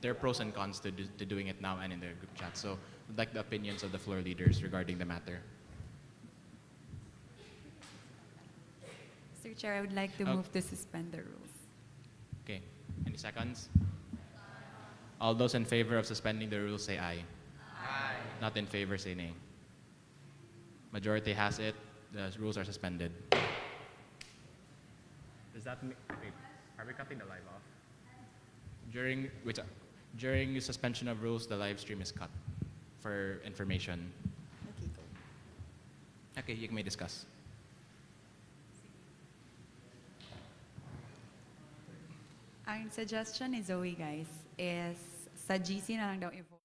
There are pros and cons to doing it now and in the group chat. So I'd like the opinions of the floor leaders regarding the matter. Mr. Chair, I would like to move to suspend the rules. Okay. Any seconds? All those in favor of suspending the rules say aye. Aye. Not in favor say nay. Majority has it. The rules are suspended. Does that mean, wait, are we cutting the live off? During the suspension of rules, the live stream is cut for information. Okay, go. Okay, you may discuss. Ang suggestion ni Zoe, guys, is sa GC na lang daw i-vote.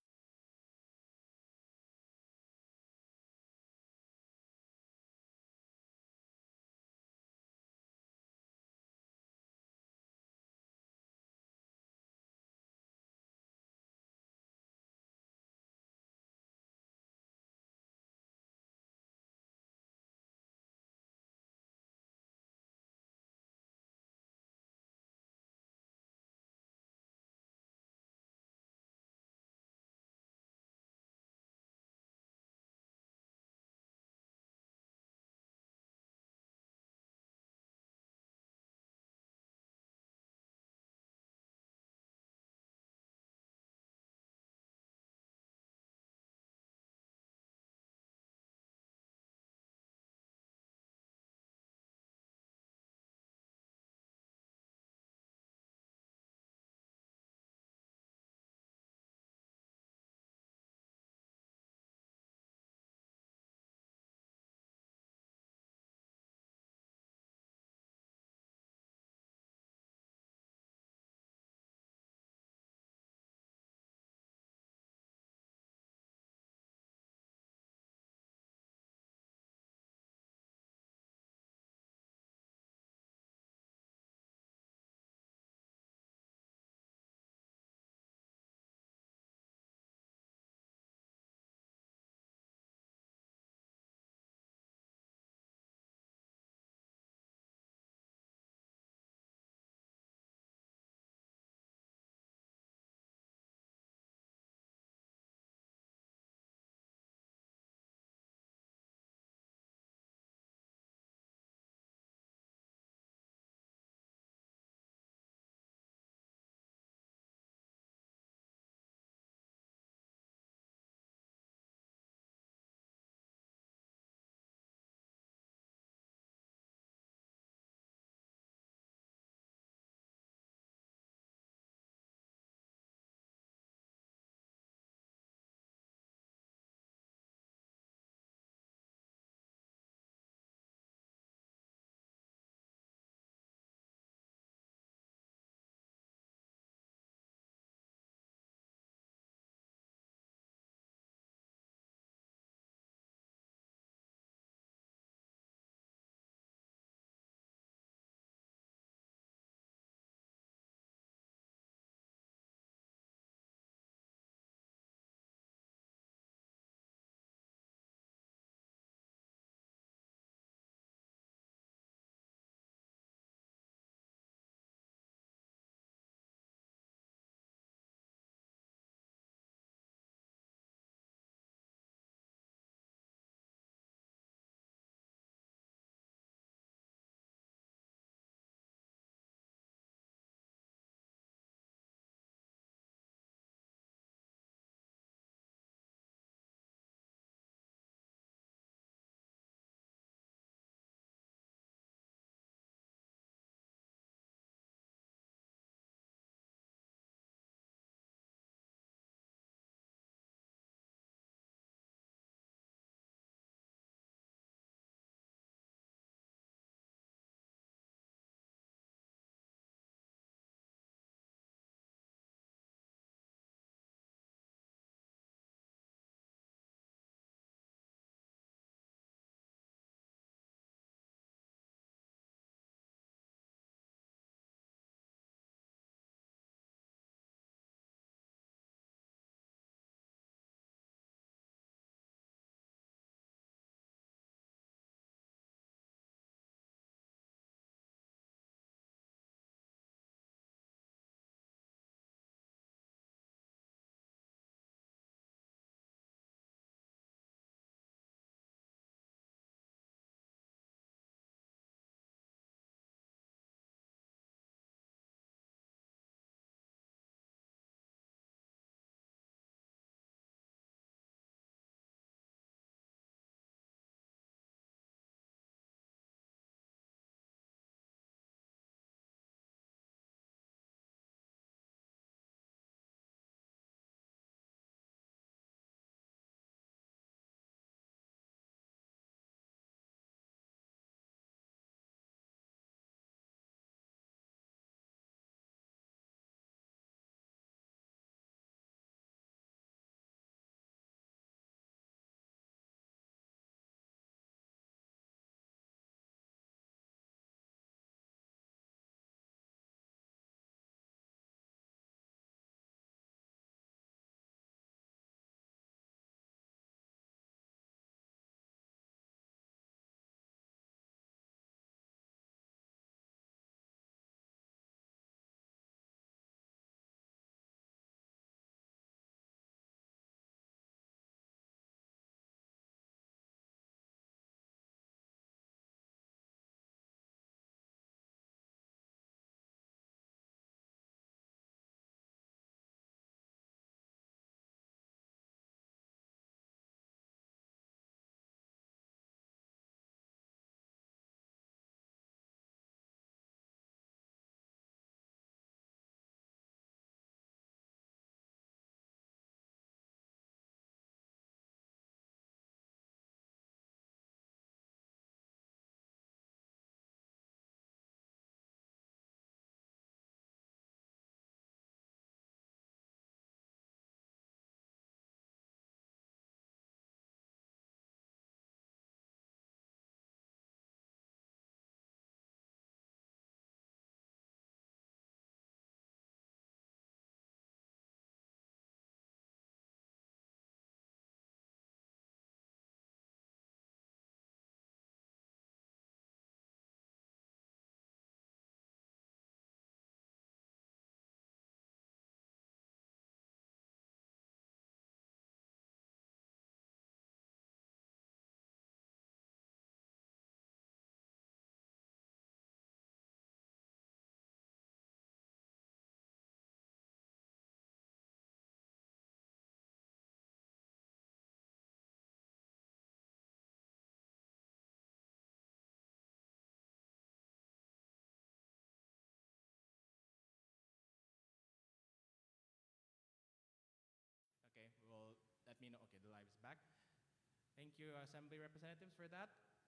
Thank you, Assembly representatives, for that.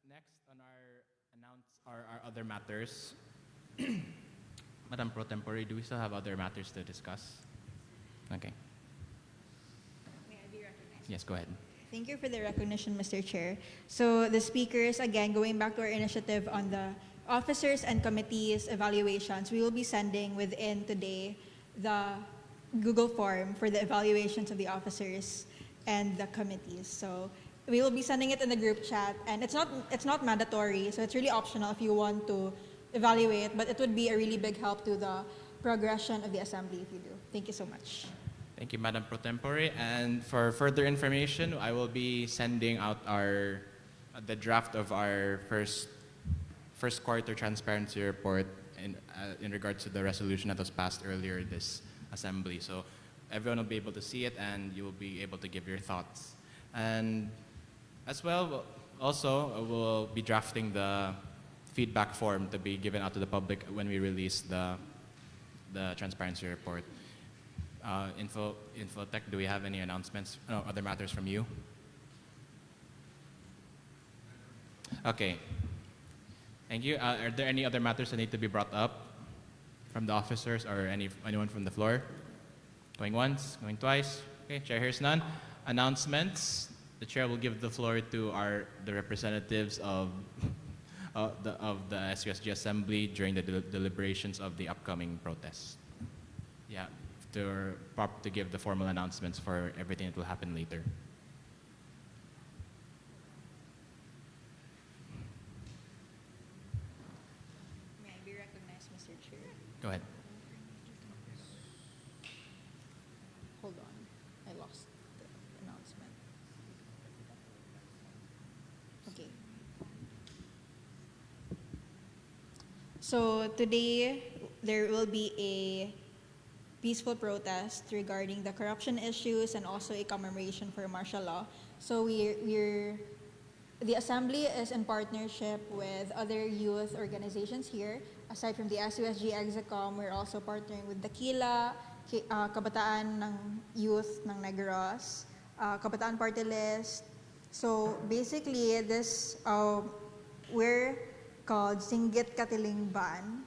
Next on our other matters. Madam Pro Tempore, do we still have other matters to discuss? Okay. May I be recognized? Yes, go ahead. Thank you for the recognition, Mr. Chair. So the speakers, again, going back to our initiative on the officers and committees evaluations, we will be sending within today the Google form for the evaluations of the officers and the committees. So we will be sending it in the group chat, and it's not mandatory, so it's really optional if you want to evaluate, but it would be a really big help to the progression of the assembly if you do. Thank you so much. Thank you, Madam Pro Tempore. And for further information, I will be sending out the draft of our first quarter transparency report in regards to the resolution that was passed earlier this assembly. So everyone will be able to see it, and you will be able to give your thoughts. And as well, also, we'll be drafting the feedback form to be given out to the public when we release the transparency report. Infotech, do we have any announcements? No, other matters from you? Okay. Thank you. Are there any other matters that need to be brought up from the officers or anyone from the floor? Going once, going twice. Okay, Chair hears none. Announcements. The Chair will give the floor to the representatives of the SUSG Assembly during the deliberations of the upcoming protest. Yeah, to give the formal announcements for everything that will happen later. May I be recognized, Mr. Chair? Go ahead. Hold on, I lost the announcement. Okay. So today there will be a peaceful protest regarding the corruption issues and also a commemoration for martial law. So the Assembly is in partnership with other youth organizations here. Aside from the SUSG Execom, we're also partnering with Dakila, Kabataan ng Youth ng Negros, Kabataan Party List. So basically, we're called Singgit Katiling Ban.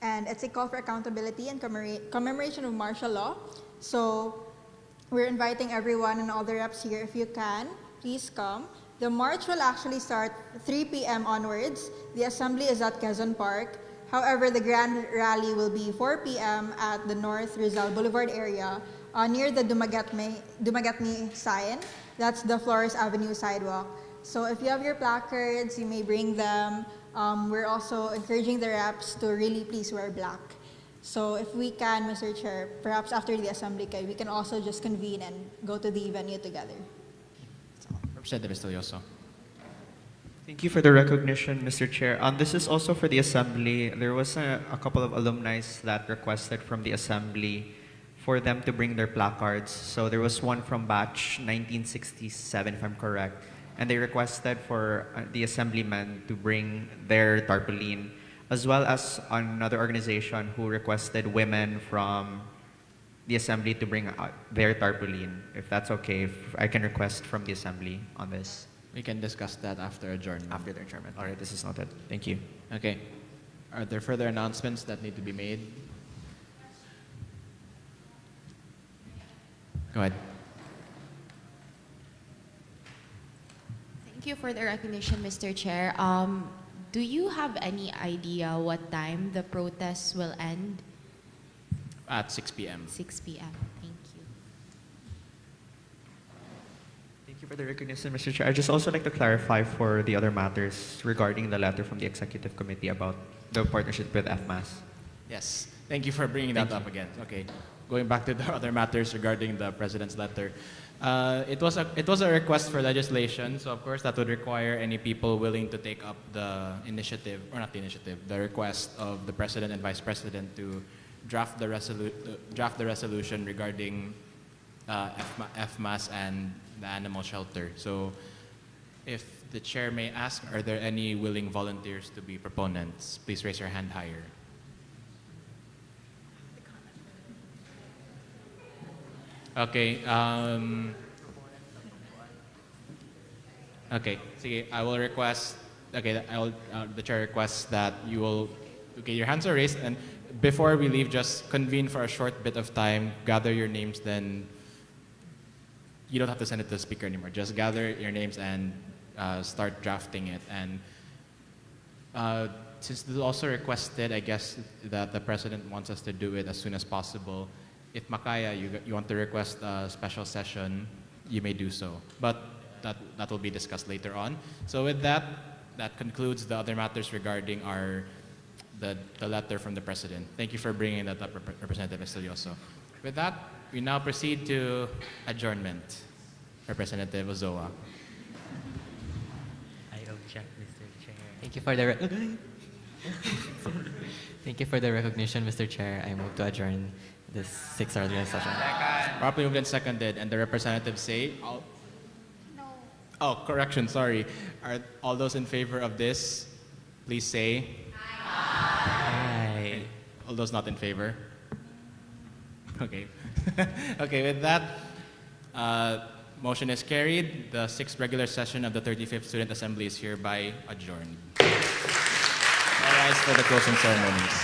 And it's a call for accountability and commemoration of martial law. So we're inviting everyone and all the reps here, if you can, please come. The march will actually start 3 p.m. onwards. The assembly is at Quezon Park. However, the grand rally will be 4 p.m. at the North Rizal Boulevard area near the Dumagatmi sign. That's the Flores Avenue sidewalk. So if you have your placards, you may bring them. We're also encouraging the reps to really please wear black. So if we can, Mr. Chair, perhaps after the assembly, we can also just convene and go to the venue together. Representative Estelioso. Thank you for the recognition, Mr. Chair. This is also for the Assembly. There was a couple of alumni that requested from the Assembly for them to bring their placards. So there was one from batch 1967, if I'm correct, and they requested for the Assemblymen to bring their tarpaulin, as well as another organization who requested women from the Assembly to bring their tarpaulin. If that's okay, if I can request from the Assembly on this. We can discuss that after adjournment. After the adjournment. All right, this is noted. Thank you. Okay. Are there further announcements that need to be made? Go ahead. Thank you for the recognition, Mr. Chair. Do you have any idea what time the protests will end? At 6 p.m. 6 p.m. Thank you. Thank you for the recognition, Mr. Chair. I'd just also like to clarify for the other matters regarding the letter from the Executive Committee about the partnership with FMAS. Yes. Thank you for bringing that up again. Okay. Going back to the other matters regarding the President's letter. It was a request for legislation, so of course that would require any people willing to take up the initiative, or not the initiative, the request of the President and Vice President to draft the resolution regarding FMAS and the animal shelter. So if the Chair may ask, are there any willing volunteers to be proponents? Please raise your hand higher. Okay. Okay, sige, I will request, okay, the chair requests that you will, okay, your hands are raised, and before we leave, just convene for a short bit of time, gather your names, then you don't have to send it to the speaker anymore. Just gather your names and start drafting it. And since this is also requested, I guess that the president wants us to do it as soon as possible. If Makaya, you want to request a special session, you may do so. But that will be discussed later on. So with that, that concludes the other matters regarding the letter from the president. Thank you for bringing that up, Representative Estelioso. With that, we now proceed to adjournment. Representative Ozoa. I object, Mr. Chair. Thank you for the Thank you for the recognition, Mr. Chair. I move to adjourn this 6-hour session. Properly moved and seconded, and the representatives say, oh, correction, sorry. Are all those in favor of this, please say aye. All those not in favor? Okay. Okay, with that, motion is carried. The 6th regular session of the 35th Student Assembly is hereby adjourned. All rise for the closing ceremonies.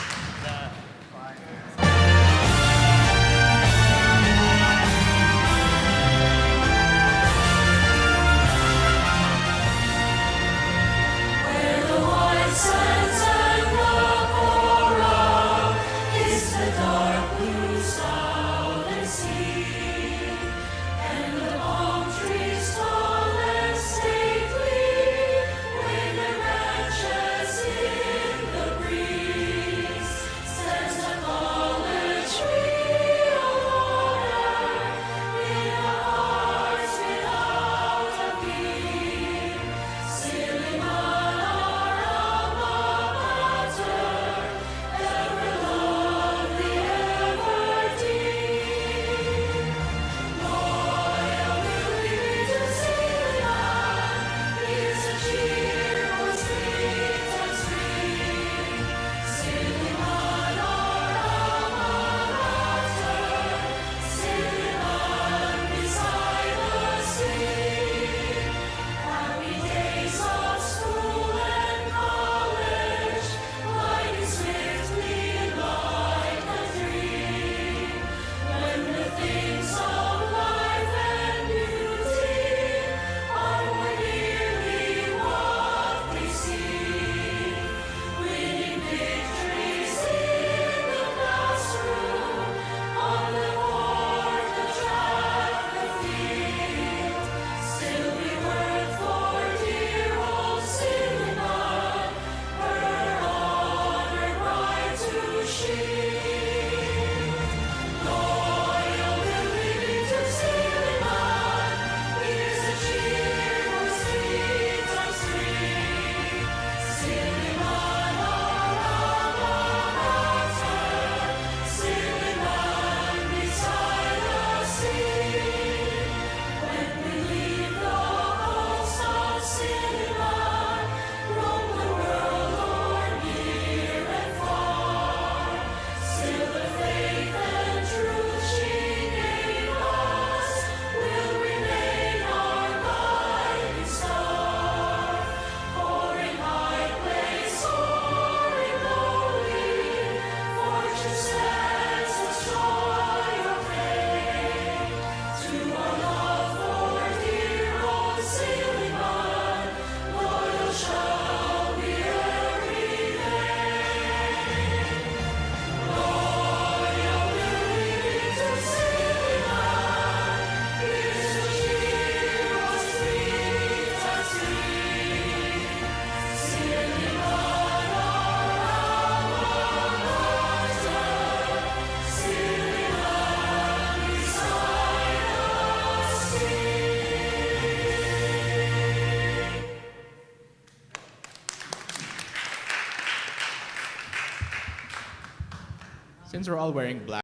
Since we're all wearing black,